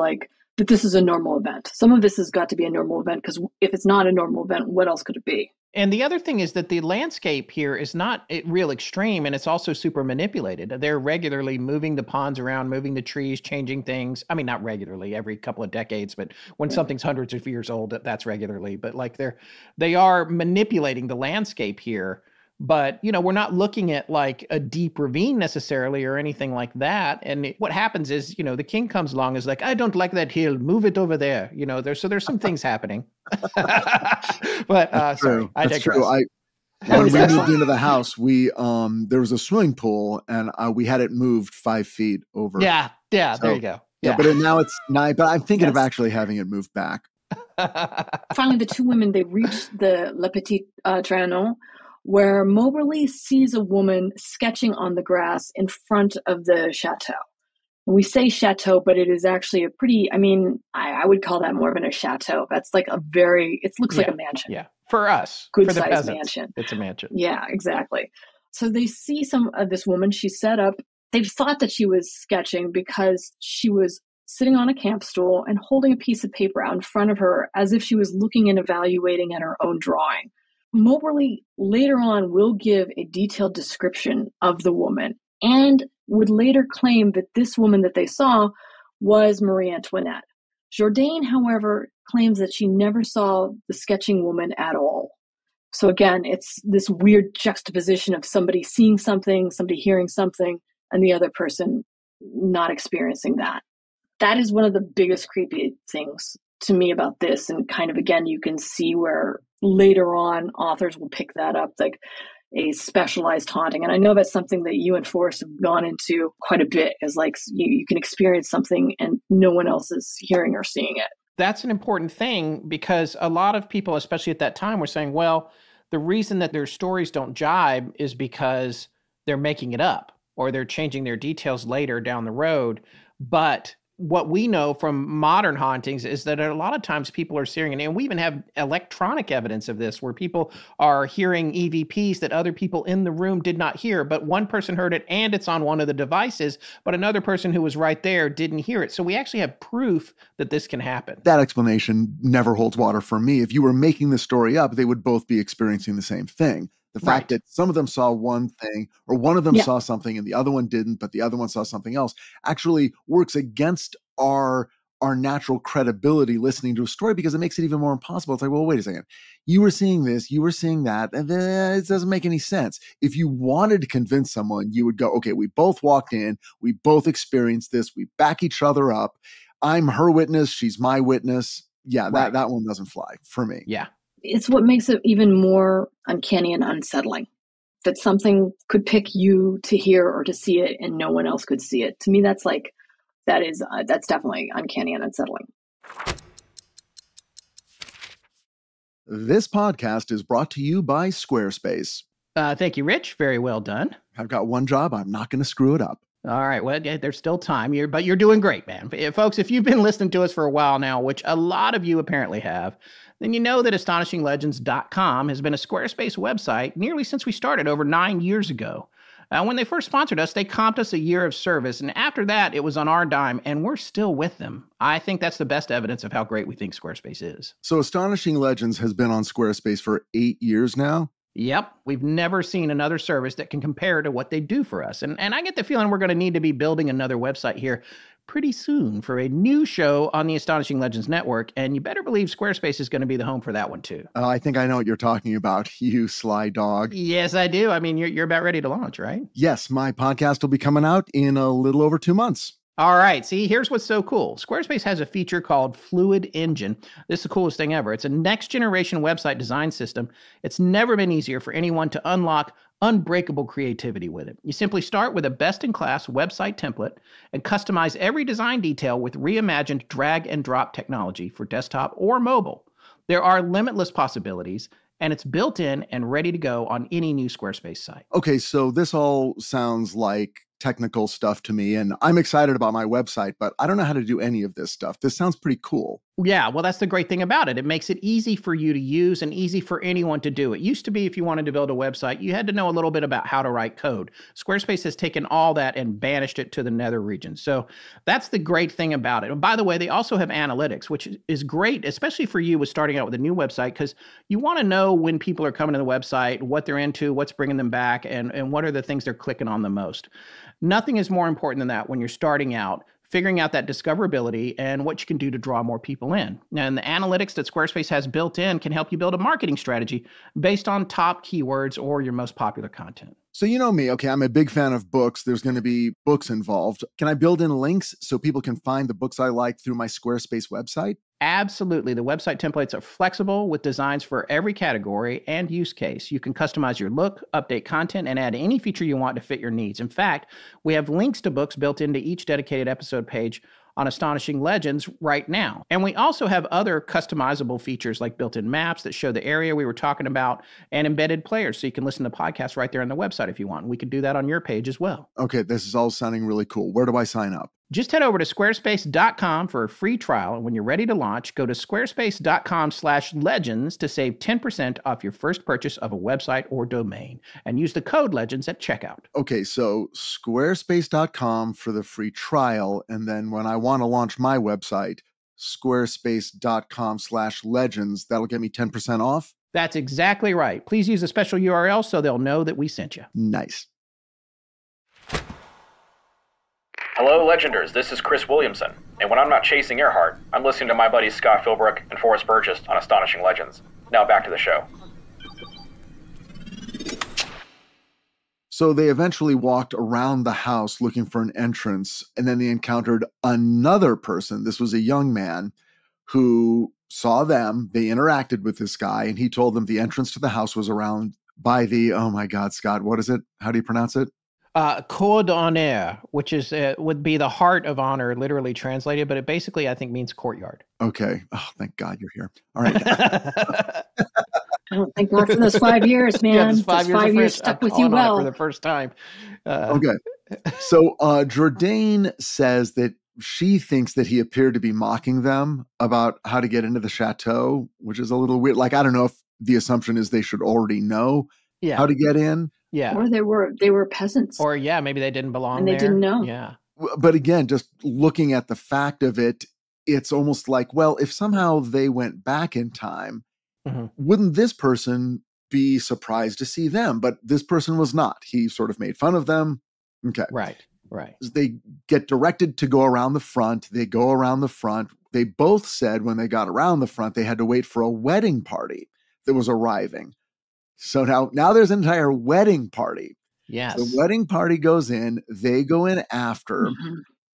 that this is a normal event. Some of this has got to be a normal event, because if it's not a normal event, what else could it be? And the other thing is that the landscape here is not real extreme, and it's also super manipulated. They're regularly moving the ponds around, moving the trees, changing things. I mean, not regularly, every couple of decades, but when something's hundreds of years old, that's regularly. But they are manipulating the landscape here But, we're not looking at like a deep ravine necessarily or anything like that. And what happens is, the king comes along and is like, I don't like that hill. Move it over there. There's some things happening. But sorry, I digress. True. When we moved into the house, we there was a swimming pool and we had it moved 5 feet over. Yeah, there you go. Yeah, but now it's nine. But I'm thinking of actually having it moved back. Finally, the two women, they reach the Le Petit Trianon, where Moberly sees a woman sketching on the grass in front of the chateau. We say chateau, but it is actually a pretty, I would call that more of a chateau. That's like it looks like a mansion. Yeah, for us. Good for the sized peasants, mansion. It's a mansion. Yeah, exactly. So they see some of this woman. She's set up. They thought that she was sketching because she was sitting on a camp stool and holding a piece of paper out in front of her as if she was looking and evaluating at her own drawing. Moberly later on will give a detailed description of the woman and would later claim that this woman that they saw was Marie Antoinette. Jourdain, however, claims that she never saw the sketching woman at all. So again, it's this weird juxtaposition of somebody seeing something, somebody hearing something, and the other person not experiencing that. That is one of the biggest creepy things to me about this. And kind of, again, you can see where later on authors will pick that up, like a specialized haunting. And I know that's something that you and Forrest have gone into quite a bit, is like you can experience something and no one else is hearing or seeing it. That's an important thing, because a lot of people, especially at that time, were saying, well, the reason that their stories don't jibe is because they're making it up or they're changing their details later down the road. But what we know from modern hauntings is that a lot of times people are seeing it, and we even have electronic evidence of this, where people are hearing EVPs that other people in the room did not hear, but one person heard it and it's on one of the devices, but another person who was right there didn't hear it. So we actually have proof that this can happen. That explanation never holds water for me. If you were making the story up, they would both be experiencing the same thing. The fact that some of them saw one thing, or one of them saw something and the other one didn't, but the other one saw something else, actually works against our natural credibility listening to a story, because it makes it even more impossible. It's like, well, wait a second. You were seeing this, you were seeing that, and then it doesn't make any sense. If you wanted to convince someone, you would go, okay, we both walked in, we both experienced this, we back each other up. I'm her witness, she's my witness. Yeah, that one doesn't fly for me. Yeah. It's what makes it even more uncanny and unsettling, that something could pick you to hear or to see it and no one else could see it. To me, that's definitely uncanny and unsettling. This podcast is brought to you by Squarespace. Thank you, Rich. Very well done. I've got one job. I'm not going to screw it up. All right. Well, there's still time, but you're doing great, man. Folks, if you've been listening to us for a while now, which a lot of you apparently have, then you know that astonishinglegends.com has been a Squarespace website nearly since we started over 9 years ago. When they first sponsored us, they comped us a year of service, and after that, it was on our dime, and we're still with them. I think that's the best evidence of how great we think Squarespace is. So Astonishing Legends has been on Squarespace for 8 years now? Yep. We've never seen another service that can compare to what they do for us. And I get the feeling we're going to need to be building another website here pretty soon for a new show on the Astonishing Legends Network. And you better believe Squarespace is going to be the home for that one, too. I think I know what you're talking about, you sly dog. Yes, I do. I mean, you're about ready to launch, right? Yes, my podcast will be coming out in a little over 2 months. All right. See, here's what's so cool. Squarespace has a feature called Fluid Engine. This is the coolest thing ever. It's a next generation website design system. It's never been easier for anyone to unlock unbreakable creativity with it. You simply start with a best-in-class website template and customize every design detail with reimagined drag and drop technology for desktop or mobile. There are limitless possibilities, and it's built in and ready to go on any new Squarespace site. Okay, so this all sounds like technical stuff to me, and I'm excited about my website, but I don't know how to do any of this stuff. This sounds pretty cool. Yeah, well, that's the great thing about it. It makes it easy for you to use and easy for anyone to do. It used to be if you wanted to build a website, you had to know a little bit about how to write code. Squarespace has taken all that and banished it to the nether region. So that's the great thing about it. And by the way, they also have analytics, which is great, especially for you with starting out with a new website, because you want to know when people are coming to the website, what they're into, what's bringing them back, and what are the things they're clicking on the most. Nothing is more important than that when you're starting out. figuring out that discoverability and what you can do to draw more people in. And the analytics that Squarespace has built in can help you build a marketing strategy based on top keywords or your most popular content. So you know me, okay, I'm a big fan of books. There's going to be books involved. Can I build in links so people can find the books I like through my Squarespace website? Absolutely. The website templates are flexible with designs for every category and use case. You can customize your look, update content, and add any feature you want to fit your needs. In fact, we have links to books built into each dedicated episode page on Astonishing Legends right now. And we also have other customizable features like built-in maps that show the area we were talking about and embedded players so you can listen to podcasts right there on the website if you want. We can do that on your page as well. Okay, this is all sounding really cool. Where do I sign up? Just head over to squarespace.com for a free trial. And when you're ready to launch, go to squarespace.com/legends to save 10% off your first purchase of a website or domain. And use the code legends at checkout. Okay, so squarespace.com for the free trial. And then when I want to launch my website, squarespace.com/legends, that'll get me 10% off? That's exactly right. Please use a special URL so they'll know that we sent you. Nice. Hello, Legenders. This is Chris Williamson. And when I'm not chasing Earhart, I'm listening to my buddies Scott Philbrook and Forrest Burgess on Astonishing Legends. Now back to the show. So they eventually walked around the house looking for an entrance, and then they encountered another person. This was a young man who saw them. They interacted with this guy, and he told them the entrance to the house was around by the, oh my God, Scott, what is it? How do you pronounce it? Cour d'honneur, which is would be the heart of honor, literally translated, but it basically, I think, means courtyard. Okay. Oh, thank God you're here. All right. Oh, thank God for those 5 years, man. Yeah, those 5 years stuck with you well. For the first time. Okay. So Jourdain says that she thinks that he appeared to be mocking them about how to get into the chateau, which is a little weird. Like, I don't know if the assumption is they should already know how to get in. Yeah. Or they were peasants. Or yeah, maybe they didn't belong and there. And they didn't know. Yeah. But again, just looking at the fact of it, it's almost like, well, if somehow they went back in time, wouldn't this person be surprised to see them? But this person was not. He sort of made fun of them. Okay. Right. They get directed to go around the front. They go around the front. They both said when they got around the front, they had to wait for a wedding party that was arriving. So now there's an entire wedding party. Yes. The wedding party goes in, they go in after,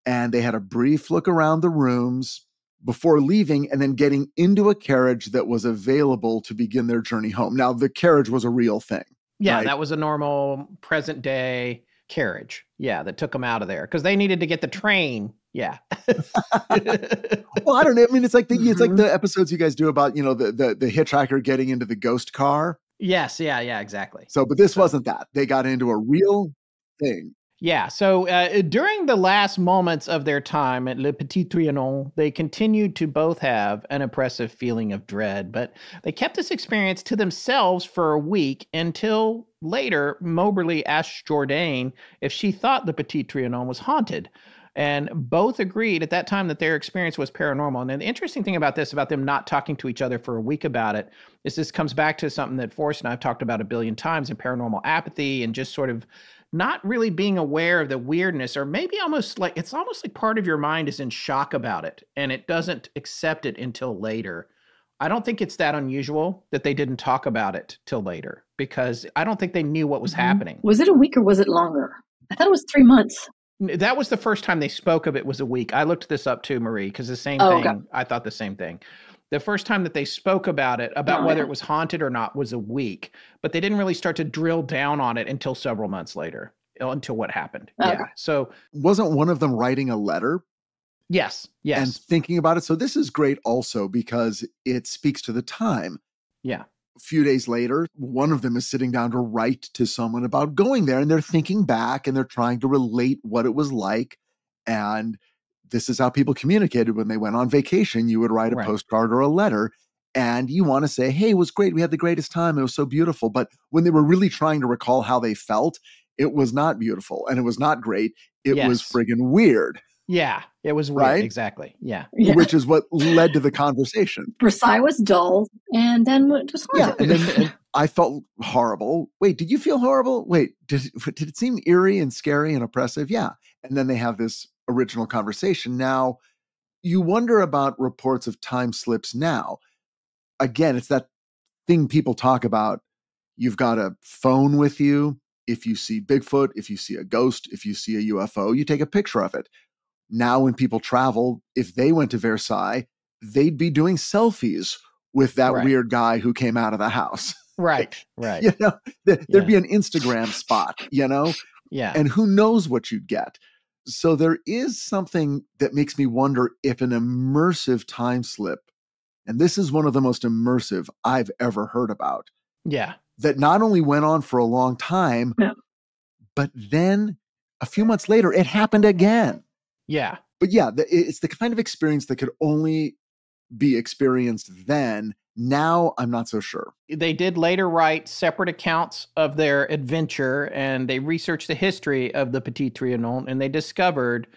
and they had a brief look around the rooms before leaving and then getting into a carriage that was available to begin their journey home. Now, the carriage was a real thing. Yeah, right? That was a normal present day carriage. Yeah, that took them out of there because they needed to get the train. Yeah. Well, I don't know. I mean, it's like the episodes you guys do about, the hitchhiker getting into the ghost car. Yes. Yeah, exactly. But this wasn't that. They got into a real thing. Yeah. So during the last moments of their time at Le Petit Trianon, they continued to both have an oppressive feeling of dread, but they kept this experience to themselves for a week until later Moberly asked Jourdain if she thought the Petit Trianon was haunted. And both agreed at that time that their experience was paranormal. And the interesting thing about this, about them not talking to each other for a week about it, is this comes back to something that Forrest and I have talked about a billion times in paranormal apathy and just sort of not really being aware of the weirdness, or maybe it's almost like part of your mind is in shock about it and it doesn't accept it until later. I don't think it's that unusual that they didn't talk about it till later because I don't think they knew what was happening. Was it a week or was it longer? I thought it was 3 months. That was the first time they spoke of it was a week. I looked this up too, Marie, because the same thing. Okay. I thought the same thing. The first time that they spoke about it, whether it was haunted or not, was a week. But they didn't really start to drill down on it until several months later, until what happened. Okay. Yeah. So wasn't one of them writing a letter? Yes. And thinking about it. So this is great also because it speaks to the time. Yeah. A few days later, one of them is sitting down to write to someone about going there, and they're thinking back and they're trying to relate what it was like. And this is how people communicated when they went on vacation. You would write a postcard or a letter, and you want to say, hey, it was great. We had the greatest time. It was so beautiful. But when they were really trying to recall how they felt, it was not beautiful and it was not great. It was friggin' weird. Yeah, it was weird. Right? Exactly. Yeah. Which is what led to the conversation. Versailles was dull, and then just haunted. And I felt horrible. Wait, did you feel horrible? Wait, did it seem eerie and scary and oppressive? Yeah. And then they have this original conversation. Now, you wonder about reports of time slips now. Again, it's that thing people talk about. You've got a phone with you. If you see Bigfoot, if you see a ghost, if you see a UFO, you take a picture of it. Now, when people travel, if they went to Versailles, they'd be doing selfies with that weird guy who came out of the house. Right. You know, there'd be an Instagram spot, you know? Yeah. And who knows what you'd get. So there is something that makes me wonder if an immersive time slip, and this is one of the most immersive I've ever heard about. Yeah. That not only went on for a long time, but then a few months later, it happened again. Yeah. But yeah, it's the kind of experience that could only be experienced then. Now, I'm not so sure. They did later write separate accounts of their adventure, and they researched the history of the Petit Trianon, and they discovered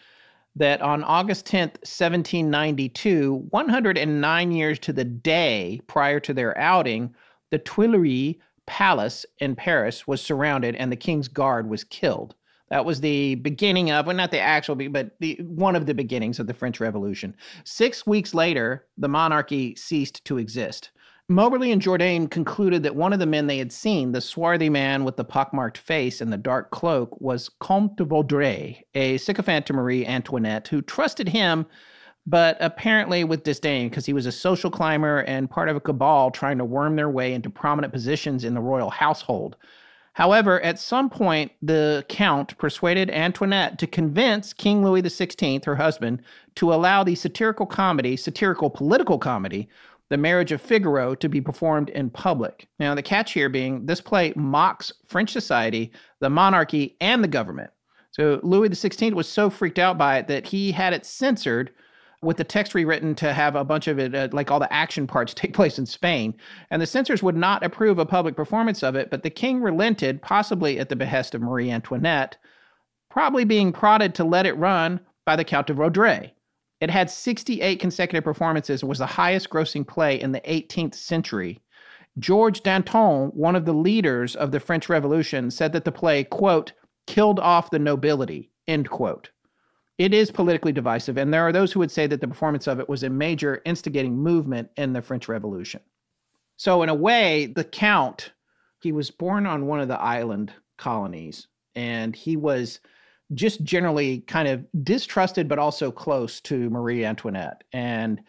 that on August 10th, 1792, 109 years to the day prior to their outing, the Tuileries Palace in Paris was surrounded and the king's guard was killed. That was the beginning of, well, not the actual, but one of the beginnings of the French Revolution. 6 weeks later, the monarchy ceased to exist. Moberly and Jourdain concluded that one of the men they had seen, the swarthy man with the pockmarked face and the dark cloak, was Comte de Vaudreuil, a sycophant to Marie Antoinette, who trusted him, but apparently with disdain, because he was a social climber and part of a cabal trying to worm their way into prominent positions in the royal household. However, at some point, the Count persuaded Antoinette to convince King Louis XVI, her husband, to allow the satirical political comedy, The Marriage of Figaro, to be performed in public. Now, the catch here being this play mocks French society, the monarchy, and the government. So Louis XVI was so freaked out by it that he had it censored, with the text rewritten to have a bunch of it, like all the action parts, take place in Spain. And the censors would not approve a public performance of it, but the king relented, possibly at the behest of Marie Antoinette, probably being prodded to let it run by the Count de Vaudreuil. It had 68 consecutive performances and was the highest grossing play in the 18th century. Georges Danton, one of the leaders of the French Revolution, said that the play, quote, killed off the nobility, end quote. It is politically divisive, and there are those who would say that the performance of it was a major instigating movement in the French Revolution. So in a way, the Count, he was born on one of the island colonies, and he was just generally kind of distrusted, but also close to Marie Antoinette. And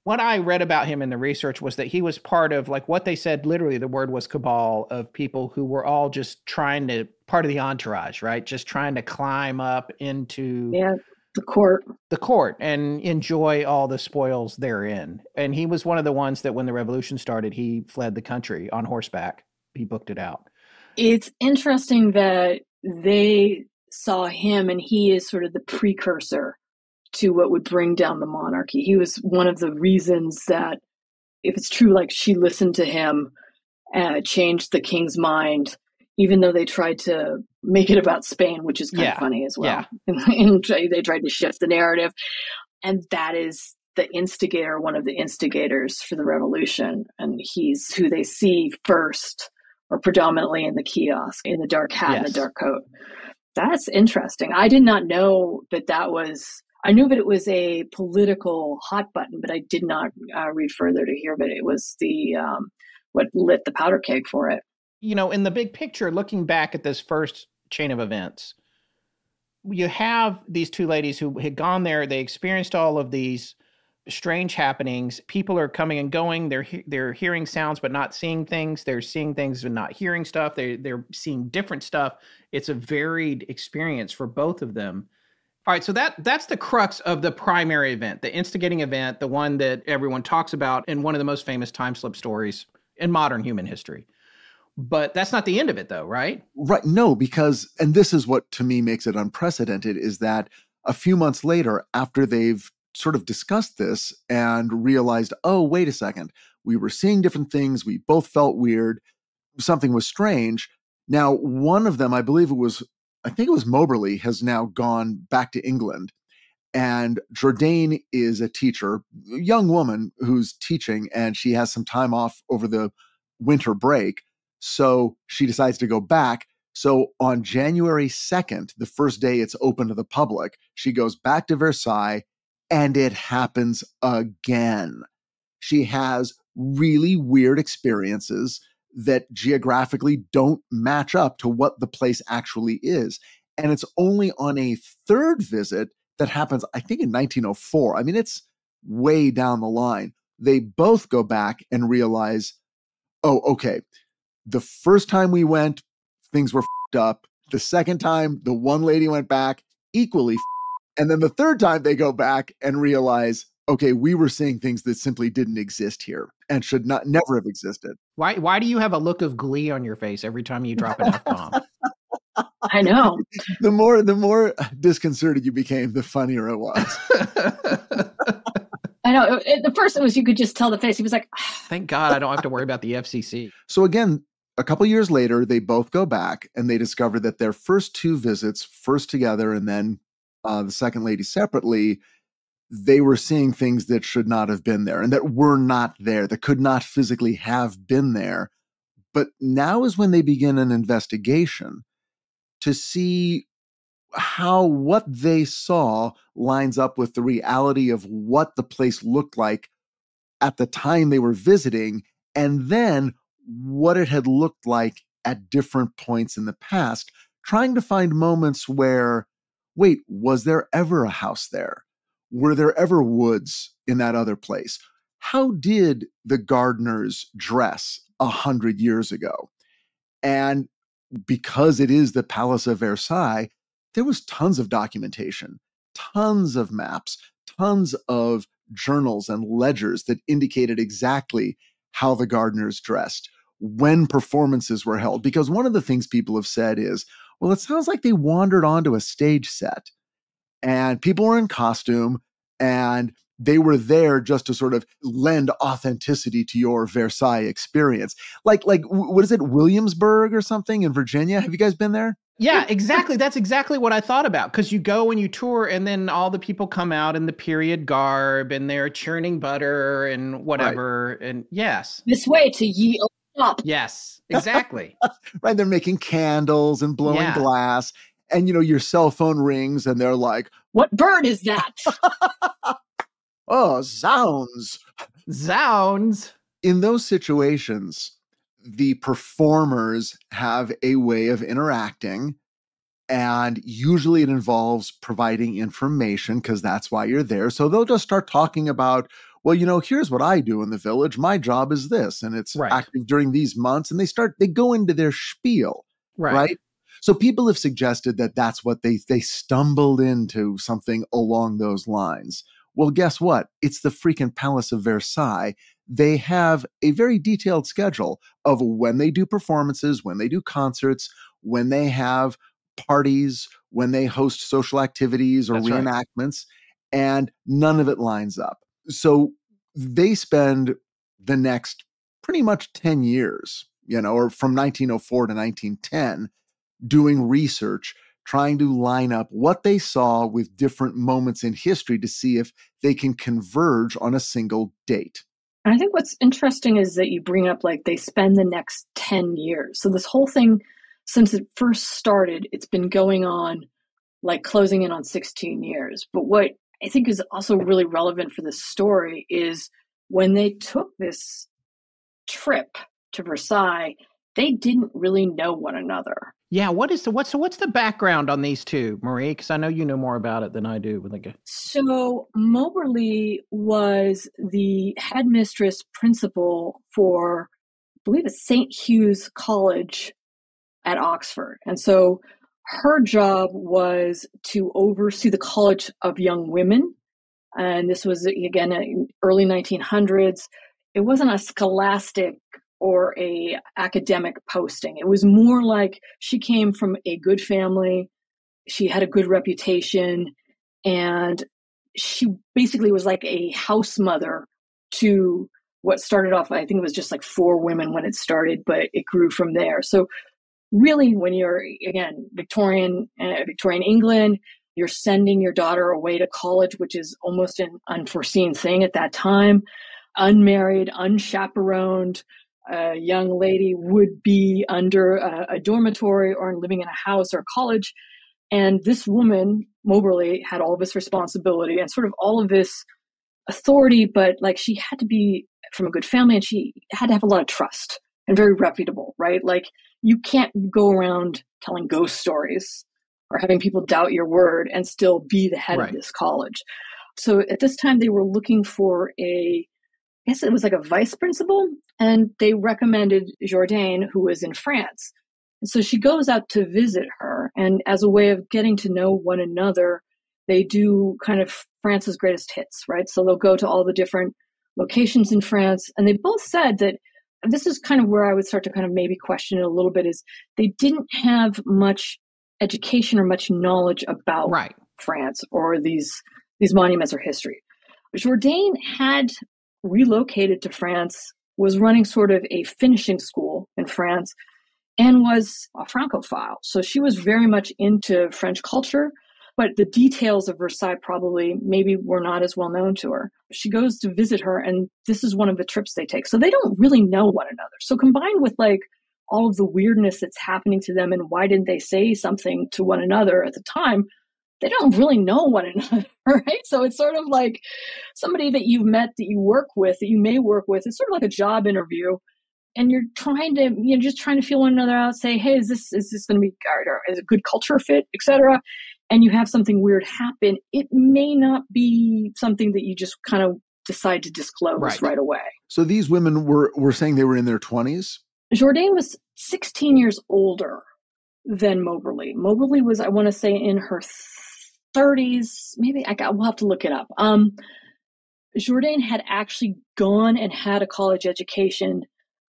what I read about him in the research was that he was part of, like what they said, literally the word was cabal, of people who were all just trying to, part of the entourage, right? Just trying to climb up into the court and enjoy all the spoils therein. And he was one of the ones that when the revolution started, he fled the country on horseback. He booked it out. It's interesting that they saw him, and he is sort of the precursor to what would bring down the monarchy. He was one of the reasons that, if it's true, like she listened to him, changed the king's mind, even though they tried to make it about Spain, which is kind of funny as well. And they tried to shift the narrative. And that is the instigator, one of the instigators for the revolution. And he's who they see first, or predominantly in the kiosk, in the dark hat and the dark coat. That's interesting. I did not know that was... I knew that it was a political hot button, but I did not read further to hear that it was the what lit the powder keg for it. You know, in the big picture, looking back at this first chain of events, you have these two ladies who had gone there. They experienced all of these strange happenings. People are coming and going. They're hearing sounds but not seeing things. They're seeing things but not hearing stuff. They're seeing different stuff. It's a varied experience for both of them. All right, so that's the crux of the primary event, the instigating event, the one that everyone talks about in one of the most famous time slip stories in modern human history. But that's not the end of it, though, right? Right. No, because, and this is what to me makes it unprecedented, is that a few months later, after they've sort of discussed this and realized, oh, wait a second, we were seeing different things. We both felt weird. Something was strange. Now, one of them, I think it was Moberly, has now gone back to England. And Jourdain is a teacher, a young woman who's teaching, and she has some time off over the winter break. So she decides to go back. So on January 2nd, the first day it's open to the public, she goes back to Versailles and it happens again. She has really weird experiences that geographically don't match up to what the place actually is. And it's only on a third visit that happens, I think, in 1904. I mean, it's way down the line. They both go back and realize, oh, okay, the first time we went, things were f***ed up. The second time, the one lady went back, equally f***ed. And then the third time they go back and realize, okay, we were seeing things that simply didn't exist here and should never have existed. Why do you have a look of glee on your face every time you drop an F-bomb? I know. The more disconcerted you became, the funnier it was. I know. The first it was you could just tell the face. He was like, thank God I don't have to worry about the FCC. So again, a couple years later, they both go back and they discover that their first two visits, first together and then the second lady separately, they were seeing things that should not have been there and that were not there, that could not physically have been there. But now is when they begin an investigation to see how what they saw lines up with the reality of what the place looked like at the time they were visiting, and then what it had looked like at different points in the past, trying to find moments where, wait, was there ever a house there? Were there ever woods in that other place? How did the gardeners dress 100 years ago? And because it is the Palace of Versailles, there was tons of documentation, tons of maps, tons of journals and ledgers that indicated exactly how the gardeners dressed, when performances were held. Because one of the things people have said is, well, it sounds like they wandered onto a stage set and people were in costume and they were there just to sort of lend authenticity to your Versailles experience. Like what is it, Williamsburg or something in Virginia? Have you guys been there? Yeah, exactly. That's exactly what I thought about. Because you go and you tour and then all the people come out in the period garb and they're churning butter and whatever. Right. And yes. This way to ye up. Yes, exactly. Right. They're making candles and blowing glass. And, you know, your cell phone rings and they're like, what bird is that? Oh, zounds. Zounds. In those situations, the performers have a way of interacting, and usually it involves providing information because that's why you're there. So they'll just start talking about, well, you know, here's what I do in the village. My job is this, and it's active during these months. And they go into their spiel, right? So people have suggested that that's what they stumbled into, something along those lines. Well, guess what? It's the freaking Palace of Versailles. They have a very detailed schedule of when they do performances, when they do concerts, when they have parties, when they host social activities or reenactments, and none of it lines up. So they spend the next pretty much 10 years, you know, or from 1904 to 1910, doing research, trying to line up what they saw with different moments in history to see if they can converge on a single date. I think what's interesting is that you bring up, like, they spend the next 10 years. So this whole thing, since it first started, it's been going on, like, closing in on 16 years. But what I think is also really relevant for this story is when they took this trip to Versailles, they didn't really know one another. Yeah, what's the background on these two, Marie? Because I know you know more about it than I do. So Moberly was the headmistress principal for, I believe it's St. Hugh's College at Oxford. And so her job was to oversee the College of Young Women. And this was, again, in early 1900s. It wasn't a scholastic or a academic posting. It was more like she came from a good family. She had a good reputation, and she basically was like a house mother to what started off, I think it was just like 4 women when it started, but it grew from there. So really, when you're, again, Victorian England, you're sending your daughter away to college, which is almost an unforeseen thing at that time, unmarried, unchaperoned. a young lady would be under a dormitory or living in a house or a college. And this woman, Moberly, had all this responsibility and sort of all of this authority, but like she had to be from a good family and she had to have a lot of trust and very reputable, right? Like you can't go around telling ghost stories or having people doubt your word and still be the head of this college. So at this time they were looking for I guess it was like a vice principal, and they recommended Jourdain, who was in France. And so she goes out to visit her, and as a way of getting to know one another, they do kind of France's greatest hits, right? So they'll go to all the different locations in France, and they both said that, and this is kind of where I would start to kind of maybe question it a little bit, is they didn't have much education or much knowledge about France or these monuments or history. Jourdain had relocated to France, was running sort of a finishing school in France, and was a Francophile. So she was very much into French culture, but the details of Versailles probably maybe were not as well known to her. She goes to visit her, and this is one of the trips they take. So they don't really know one another. So combined with like all of the weirdness that's happening to them and why didn't they say something to one another at the time, they don't really know one another, right? So it's sort of like somebody that you've met, that you work with, that you may work with. It's sort of like a job interview. And you're just trying to feel one another out, say, hey, is this going to be is a good culture fit, etc. And you have something weird happen. It may not be something that you just kind of decide to disclose right away. So these women were saying they were in their 20s? Jourdain was 16 years older than Moberly. Moberly was, I want to say, in her 30s. Maybe we'll have to look it up. Jourdain had actually gone and had a college education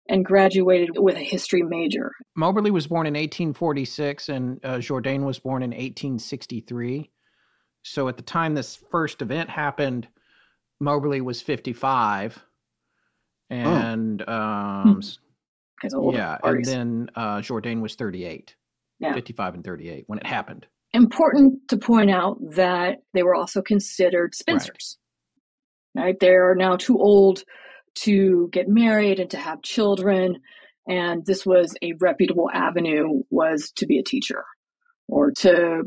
and graduated with a history major. Moberly was born in 1846 and Jourdain was born in 1863. So at the time this first event happened, Moberly was 55. And and then Jourdain was 38. 55 and 38 when it happened. Important to point out that they were also considered spinsters. Right? They are now too old to get married and to have children. And this was a reputable avenue, was to be a teacher or to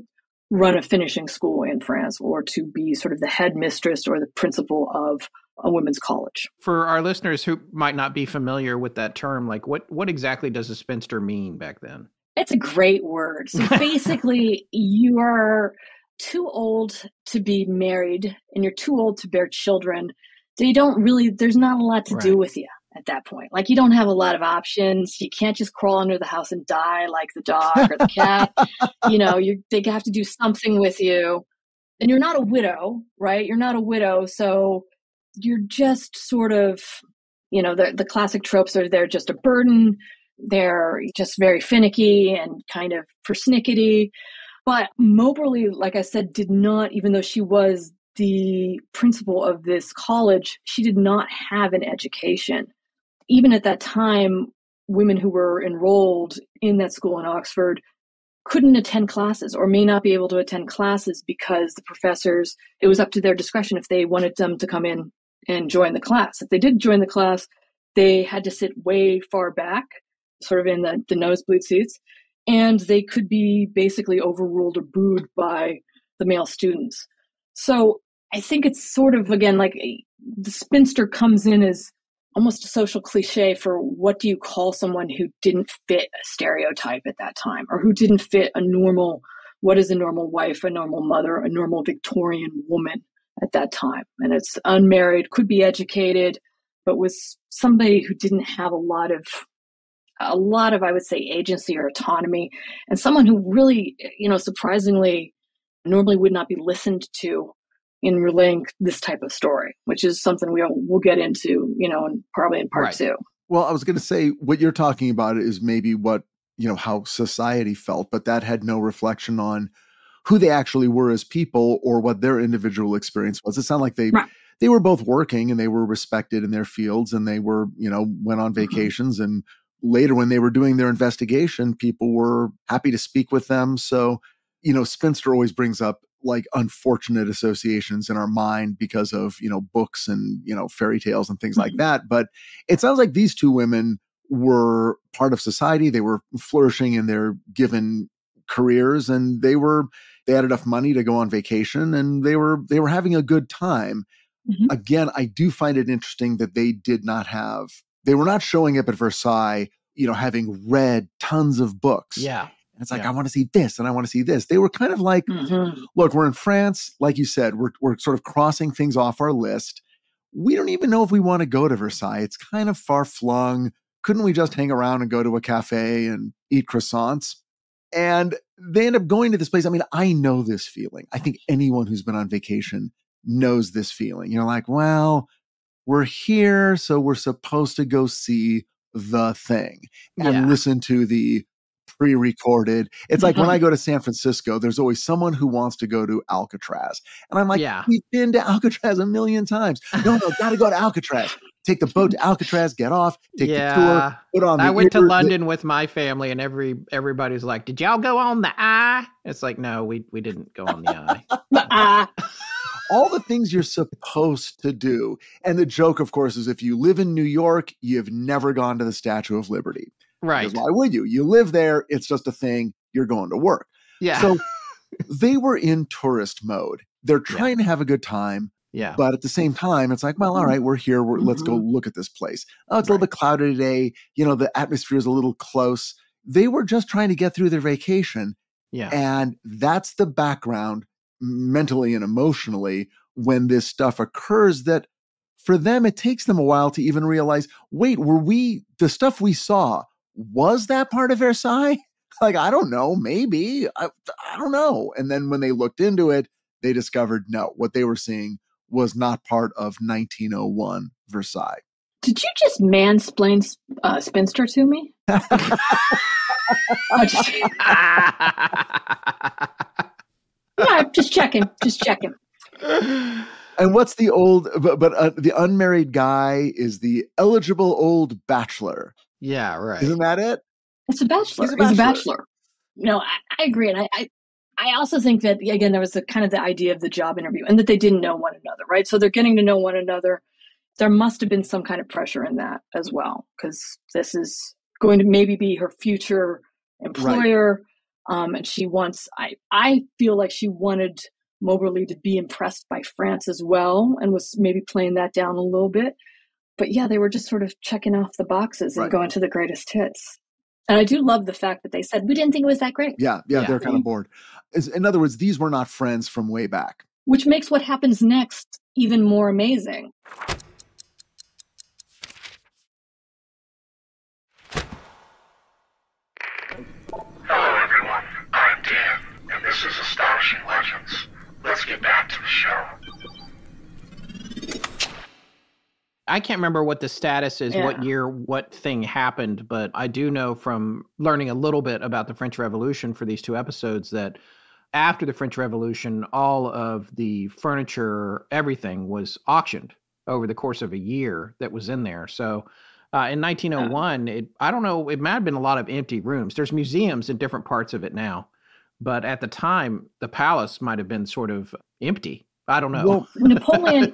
run a finishing school in France or to be sort of the headmistress or the principal of a women's college. For our listeners who might not be familiar with that term, like what exactly does a spinster mean back then? It's a great word. So basically, you are too old to be married and you're too old to bear children. There's not a lot to do with you at that point. Like you don't have a lot of options. You can't just crawl under the house and die like the dog or the cat. They have to do something with you. And you're not a widow, right? You're not a widow. So you're just sort of, the classic tropes are they're just a burden. They're just very finicky and kind of persnickety. But Moberly, like I said, did not, even though she was the principal of this college, she did not have an education. Even at that time, women who were enrolled in that school in Oxford couldn't attend classes or may not be able to attend classes because the professors, it was up to their discretion if they wanted them to come in and join the class. If they did join the class, they had to sit way far back, sort of in the nosebleed seats, and they could be basically overruled or booed by the male students. So I think it's sort of, again, like the spinster comes in as almost a social cliche for what do you call someone who didn't fit a stereotype at that time, or who didn't fit what is a normal wife, a normal mother, a normal Victorian woman at that time. And it's unmarried, could be educated, but was somebody who didn't have a lot of, I would say, agency or autonomy, and someone who really, surprisingly, normally would not be listened to in relaying this type of story, which is something we'll get into, probably in part two. Well, I was going to say what you're talking about is maybe what, how society felt, but that had no reflection on who they actually were as people or what their individual experience was. It sounded like they were both working and they were respected in their fields and they were, went on vacations and later when they were doing their investigation, people were happy to speak with them. So, spinster always brings up like unfortunate associations in our mind because of, books and, fairy tales and things like that. But it sounds like these two women were part of society. They were flourishing in their given careers, and they had enough money to go on vacation, and they were having a good time. Mm-hmm. Again, I do find it interesting that they were not showing up at Versailles, having read tons of books. Yeah. And it's like, I want to see this and I want to see this. They were kind of like, look, we're in France. Like you said, we're sort of crossing things off our list. We don't even know if we want to go to Versailles. It's kind of far flung. Couldn't we just hang around and go to a cafe and eat croissants? And they end up going to this place. I mean, I know this feeling. I think anyone who's been on vacation knows this feeling. You're like, well, we're here, so we're supposed to go see the thing and listen to the pre-recorded. It's like when I go to San Francisco, there's always someone who wants to go to Alcatraz. And I'm like, we've been to Alcatraz a million times. No, got to go to Alcatraz. Take the boat to Alcatraz, get off, take the tour, put on I went to London with my family, and everybody's like, did y'all go on the eye? It's like, no, we didn't go on the eye. All the things you're supposed to do. And the joke, of course, is if you live in New York, you've never gone to the Statue of Liberty. Right. Because why would you? You live there. It's just a thing. You're going to work. Yeah. So they were in tourist mode. They're trying to have a good time. Yeah. But at the same time, it's like, well, all right, we're here. Let's go look at this place. Oh, it's a little bit cloudy today. The atmosphere is a little close. They were just trying to get through their vacation. Yeah. And that's the background mentally and emotionally when this stuff occurs, that for them, it takes them a while to even realize, wait, the stuff we saw, was that part of Versailles? Like, I don't know, maybe, I don't know. And then when they looked into it, they discovered, no, what they were seeing was not part of 1901 Versailles. Did you just mansplain spinster to me? Yeah, just checking. And what's the old, but the unmarried guy is the eligible old bachelor. Yeah, right. Isn't that it? It's a bachelor. He's a bachelor. No, I agree. And I also think that, again, there was the idea of the job interview and that they didn't know one another, right? So they're getting to know one another. There must have been some kind of pressure in that as well, because this is going to maybe be her future employer. Right. And she wants, I feel like she wanted Moberly to be impressed by France as well, and was maybe playing that down a little bit. But yeah, they were just sort of checking off the boxes and going to the greatest hits. And I do love the fact that they said, we didn't think it was that great. Yeah, they're kind of bored. In other words, these were not friends from way back. Which makes what happens next even more amazing. Hello, everyone. I'm Dan, and this is Astonishing Legends. Let's get back to the show. I can't remember what the status is, what year, what thing happened, but I do know from learning a little bit about the French Revolution for these two episodes that after the French Revolution, all of the furniture, everything was auctioned over the course of a year that was in there. So in 1901, I don't know, it might have been a lot of empty rooms. There's museums in different parts of it now, but at the time, the palace might have been sort of empty. I don't know. Well, Napoleon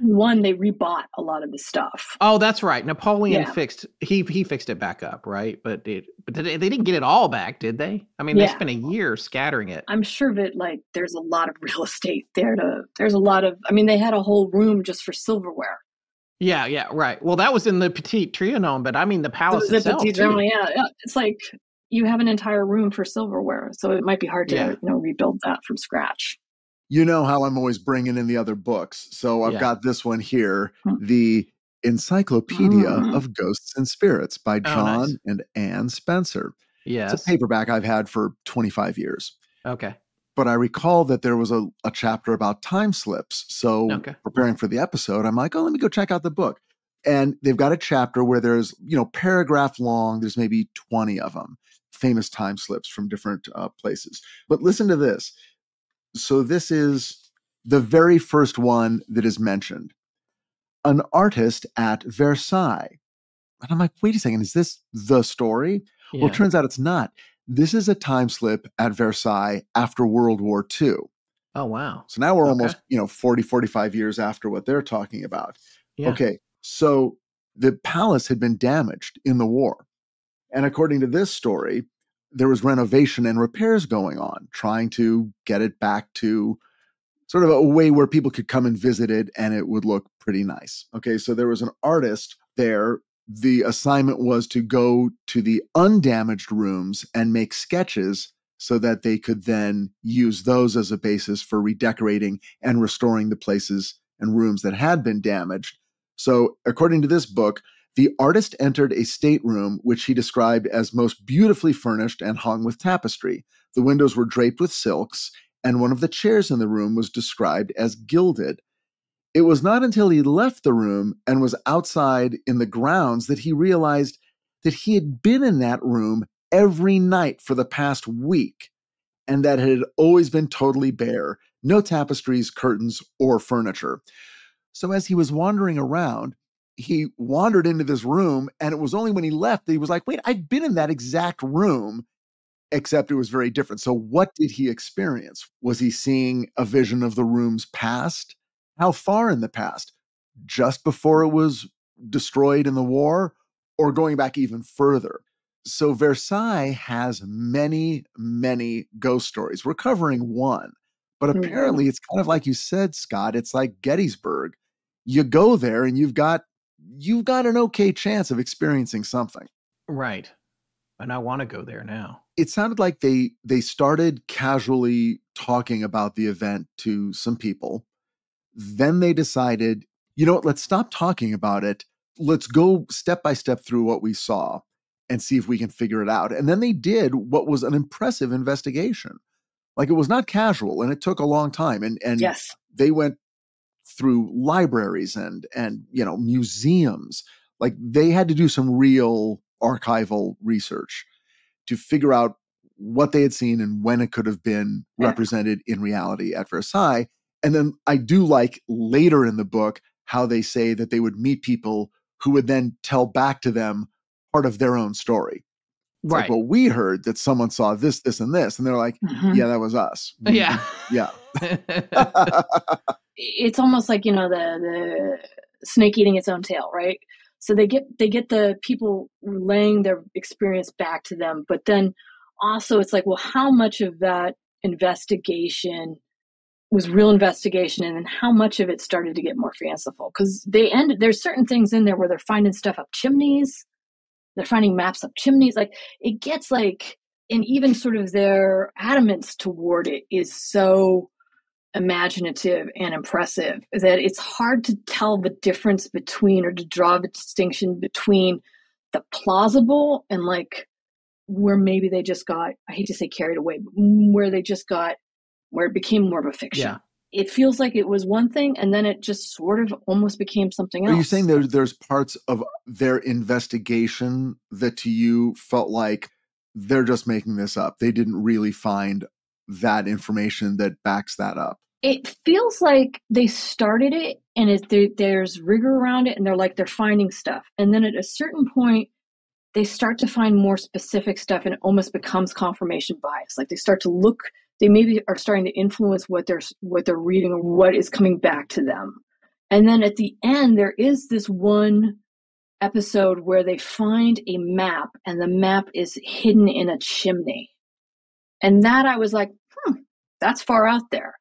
won, they rebought a lot of the stuff. Oh, that's right. Napoleon fixed it back up, right? But they didn't get it all back, did they? I mean, they spent a year scattering it. I'm sure that there's a lot of real estate there they had a whole room just for silverware. Yeah, right. Well, that was in the Petit Trianon, but I mean the palace itself. It's like you have an entire room for silverware, so it might be hard to rebuild that from scratch. You know how I'm always bringing in the other books. So I've got this one here, the Encyclopedia of Ghosts and Spirits by John and Anne Spencer. Yes. It's a paperback I've had for 25 years. Okay. But I recall that there was a chapter about time slips. So preparing for the episode, I'm like, let me go check out the book. And they've got a chapter where there's, paragraph long, there's maybe 20 of them, famous time slips from different places. But listen to this. So this is the very first one that is mentioned. An artist at Versailles. And I'm like, wait a second, is this the story? Yeah. Well, it turns out it's not. This is a time slip at Versailles after World War II. Oh, wow. So now we're almost, 40, 45 years after what they're talking about. Yeah. Okay, so The palace had been damaged in the war. And according to this story, there was renovation and repairs going on, trying to get it back to sort of a way where people could come and visit it and it would look pretty nice. Okay, so there was an artist there. The assignment was to go to the undamaged rooms and make sketches so that they could then use those as a basis for redecorating and restoring the places and rooms that had been damaged. So according to this book, the artist entered a stateroom, which he described as most beautifully furnished and hung with tapestry. The windows were draped with silks, and one of the chairs in the room was described as gilded. It was not until he left the room and was outside in the grounds that he realized that he had been in that room every night for the past week, and that it had always been totally bare, no tapestries, curtains, or furniture. So as he was wandering around, he wandered into this room, and it was only when he left that he was like, wait, I've been in that exact room, except it was very different. So what did he experience? Was he seeing a vision of the room's past? How far in the past? Just before it was destroyed in the war, or going back even further? So Versailles has many, many ghost stories. We're covering one, but apparently it's kind of like you said, Scott, it's like Gettysburg. You go there and you've got an okay chance of experiencing something. Right. And I want to go there now. It sounded like they started casually talking about the event to some people. Then they decided, you know what, let's stop talking about it. Let's go step by step through what we saw and see if we can figure it out. And then they did what was an impressive investigation. Like, it was not casual, and it took a long time. And yes, they went through libraries and museums. Like, they had to do some real archival research to figure out what they had seen and when it could have been represented in reality at Versailles. And then I do like later in the book how they say that they would meet people who would then tell back to them part of their own story. It's right. Like, well, we heard that someone saw this, this, and this. And they're like, yeah, that was us. Yeah. Yeah. It's almost like, the snake eating its own tail, right? So they get the people relaying their experience back to them. But then also it's like, well, how much of that investigation was real investigation, and then how much of it started to get more fanciful? Because there's certain things in there where they're finding stuff up chimneys. They're finding maps up chimneys. Like, it gets like, and even sort of their adamance toward it is so imaginative and impressive that it's hard to tell the difference between, or to draw the distinction between, the plausible and like where maybe they just got, I hate to say carried away, but where it became more of a fiction. Yeah. It feels like it was one thing, and then it just sort of almost became something else. Are you saying there's parts of their investigation that to you felt like they're just making this up? They didn't really find that information that backs that up? It feels like they started it, and there's rigor around it, and they're finding stuff. And then at a certain point, they start to find more specific stuff, and it almost becomes confirmation bias. Like, they start to look, they maybe are starting to influence what they're reading or what is coming back to them. And then at the end, there is this one episode where they find a map, and the map is hidden in a chimney. And that I was like, that's far out there.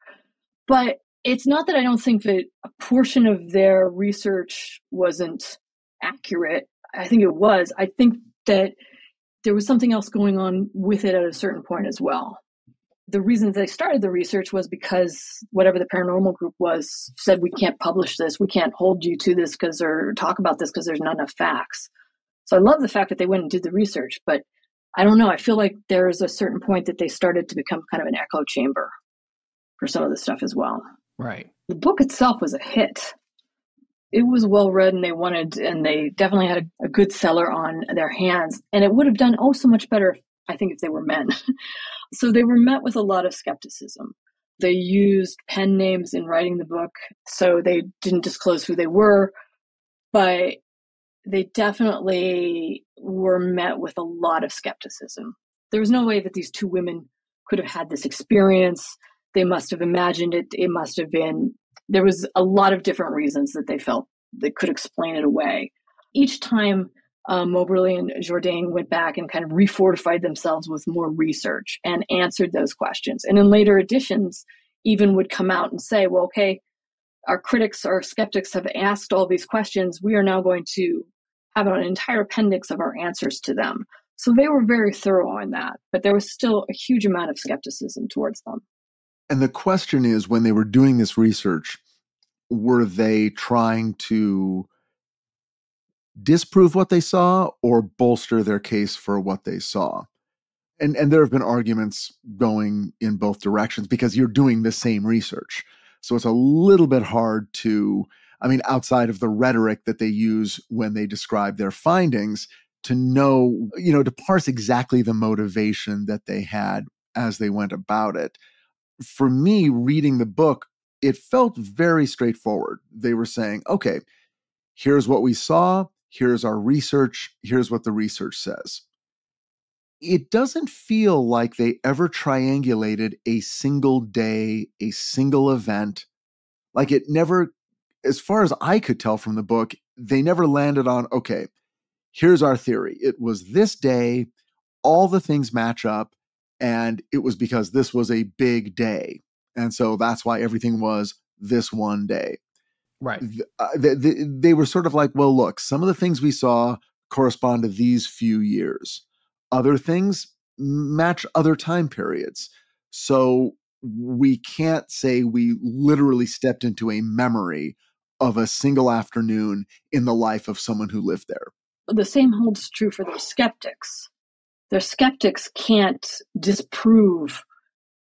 But it's not that I don't think that a portion of their research wasn't accurate. I think it was. I think that there was something else going on with it at a certain point as well. The reason they started the research was because whatever the paranormal group was said, we can't publish this, we can't hold you to this or talk about this because there's not enough facts. So I love the fact that they went and did the research, but I don't know. I feel like there's a certain point that they started to become kind of an echo chamber for some of the stuff as well. Right. The book itself was a hit. It was well read, and they definitely had a good seller on their hands. And it would have done so much better, I think, if they were men. So they were met with a lot of skepticism. They used pen names in writing the book, so they didn't disclose who they were, but they definitely were met with a lot of skepticism. There was no way that these two women could have had this experience. They must have imagined it. It must have been, there was a lot of different reasons that they felt they could explain it away. each time Moberly and Jourdain went back and kind of refortified themselves with more research and answered those questions. And in later editions, even would come out and say, well, okay, our critics, our skeptics have asked all these questions. We are now going to have an entire appendix of our answers to them. So they were very thorough on that, but there was still a huge amount of skepticism towards them. And the question is, when they were doing this research, were they trying to disprove what they saw or bolster their case for what they saw? And there have been arguments going in both directions because you're doing the same research. So it's a little bit hard to, outside of the rhetoric that they use when they describe their findings, to know, to parse exactly the motivation that they had as they went about it. For me, reading the book, it felt very straightforward. They were saying, okay, here's what we saw, here's our research, here's what the research says. It doesn't feel like they ever triangulated a single day, a single event. Like it never, as far as I could tell from the book, they never landed on, okay, here's our theory. It was this day, all the things match up, and it was because this was a big day. And so that's why everything was this one day. Right. They were sort of like, well, look, some of the things we saw correspond to these few years. Other things match other time periods. So we can't say we literally stepped into a memory of a single afternoon in the life of someone who lived there. The same holds true for their skeptics. Their skeptics can't disprove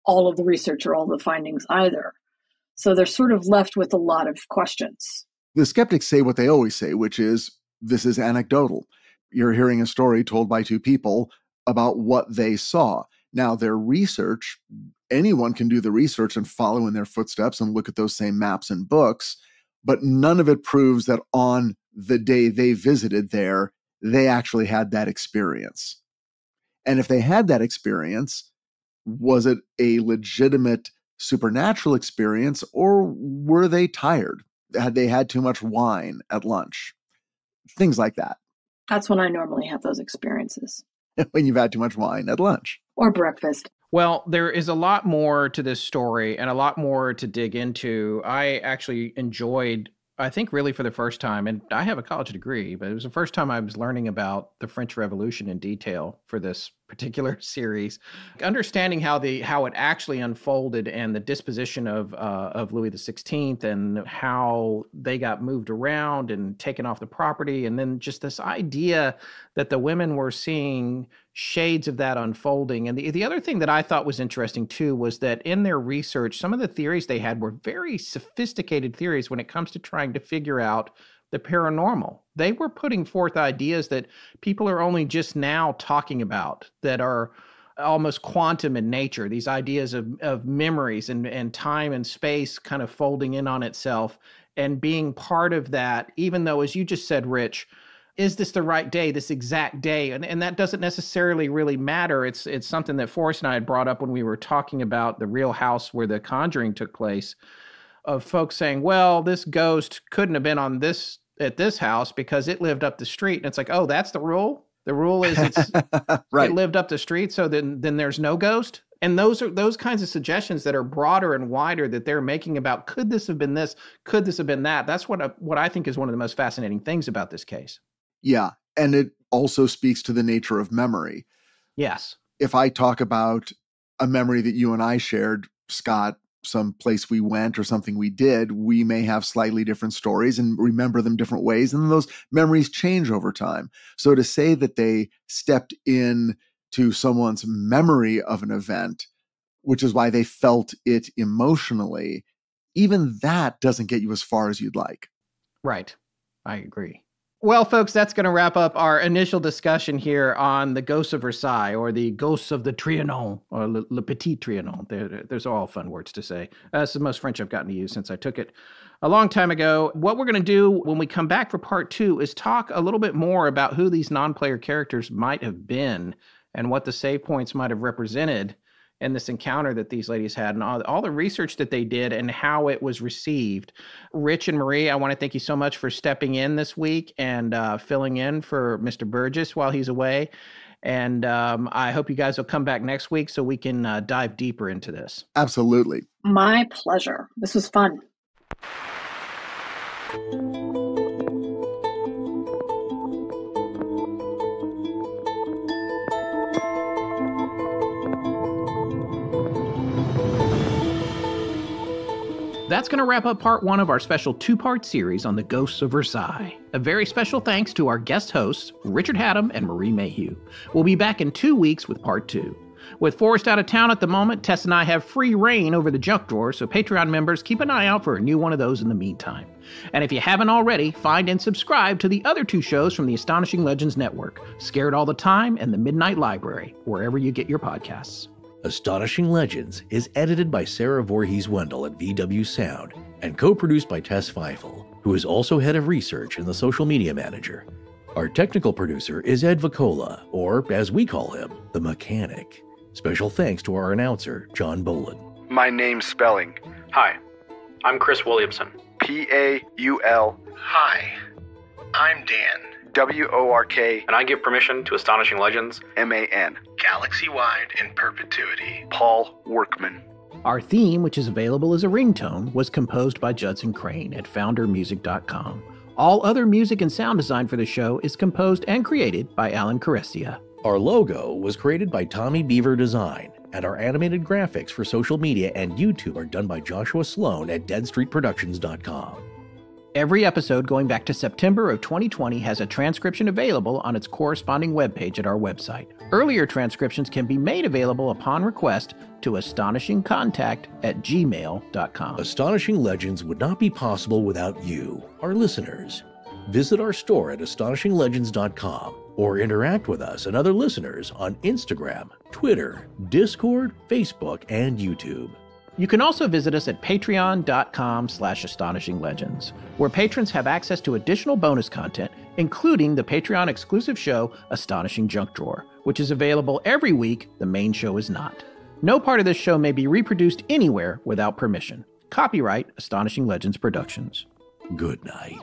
all of the research or all the findings either. So they're sort of left with a lot of questions. The skeptics say what they always say, which is, this is anecdotal. You're hearing a story told by two people about what they saw. Now, their research, anyone can do the research and follow in their footsteps and look at those same maps and books, but none of it proves that on the day they visited there, they actually had that experience. And if they had that experience, was it a legitimate supernatural experience, or were they tired? Had they had too much wine at lunch? Things like that. That's when I normally have those experiences. When you've had too much wine at lunch. Or breakfast. Well, there is a lot more to this story and a lot more to dig into. I actually enjoyed, I think really for the first time, and I have a college degree, but it was the first time I was learning about the French Revolution in detail for this particular series. Understanding how it actually unfolded and the disposition of Louis XVI and how they got moved around and taken off the property. And then just this idea that the women were seeing shades of that unfolding. And the other thing that I thought was interesting too was that in their research, some of the theories they had were very sophisticated theories when it comes to trying to figure out the paranormal. They were putting forth ideas that people are only just now talking about, that are almost quantum in nature, these ideas of memories and time and space kind of folding in on itself and being part of that, even though, as you just said, Rich, is this the right day, this exact day? And that doesn't necessarily really matter. It's something that Forrest and I had brought up when we were talking about the real house where the conjuring took place, of folks saying, well, this ghost couldn't have been at this house because it lived up the street. And it's like, oh, that's the rule? The rule is right. It lived up the street, so then there's no ghost? And those are those kinds of suggestions that are broader and wider that they're making about, could this have been this? Could this have been that? That's what I think is one of the most fascinating things about this case. Yeah, and it also speaks to the nature of memory. Yes. If I talk about a memory that you and I shared, Scott, some place we went or something we did, we may have slightly different stories and remember them different ways. And those memories change over time. So to say that they stepped in to someone's memory of an event, which is why they felt it emotionally, even that doesn't get you as far as you'd like. Right. I agree. Well, folks, that's going to wrap up our initial discussion here on the Ghosts of Versailles, or the Ghosts of the Trianon, or Le Petit Trianon. There's all fun words to say. That's the most French I've gotten to use since I took it a long time ago. What we're going to do when we come back for part 2 is talk a little bit more about who these non-player characters might have been and what the save points might have represented. and this encounter that these ladies had and all the research that they did and how it was received. Rich and Marie, I want to thank you so much for stepping in this week and filling in for Mr. Burgess while he's away. And I hope you guys will come back next week so we can dive deeper into this. Absolutely. My pleasure. This was fun. That's going to wrap up part 1 of our special 2-part series on the Ghosts of Versailles. A very special thanks to our guest hosts, Richard Hatam and Marie Mayhew. We'll be back in 2 weeks with part 2. With Forrest out of town at the moment, Tess and I have free reign over the junk drawer, so Patreon members keep an eye out for a new one of those in the meantime. And if you haven't already, find and subscribe to the other 2 shows from the Astonishing Legends Network, Scared All the Time and The Midnight Library, wherever you get your podcasts. Astonishing Legends is edited by Sarah Voorhees-Wendell at VW Sound and co-produced by Tess Feifel, who is also head of research and the social media manager. Our technical producer is Ed Vicola, or as we call him, the Mechanic. Special thanks to our announcer, John Boland. My name's spelling. Hi, I'm Chris Williamson. Paul. Hi, I'm Dan. WORK. And I give permission to Astonishing Legends MAN. Galaxy-wide in perpetuity. Paul Workman. Our theme, which is available as a ringtone, was composed by Judson Crane at foundermusic.com. All other music and sound design for the show is composed and created by Alan Carestia. Our logo was created by Tommy Beaver Design, and our animated graphics for social media and YouTube are done by Joshua Sloan at deadstreetproductions.com. Every episode going back to September of 2020 has a transcription available on its corresponding webpage at our website. Earlier transcriptions can be made available upon request to astonishingcontact@gmail.com. Astonishing Legends would not be possible without you, our listeners. Visit our store at astonishinglegends.com or interact with us and other listeners on Instagram, Twitter, Discord, Facebook, and YouTube. You can also visit us at patreon.com/astonishinglegends, where patrons have access to additional bonus content, including the Patreon exclusive show, Astonishing Junk Drawer, which is available every week. The main show is not. No part of this show may be reproduced anywhere without permission. Copyright Astonishing Legends Productions. Good night.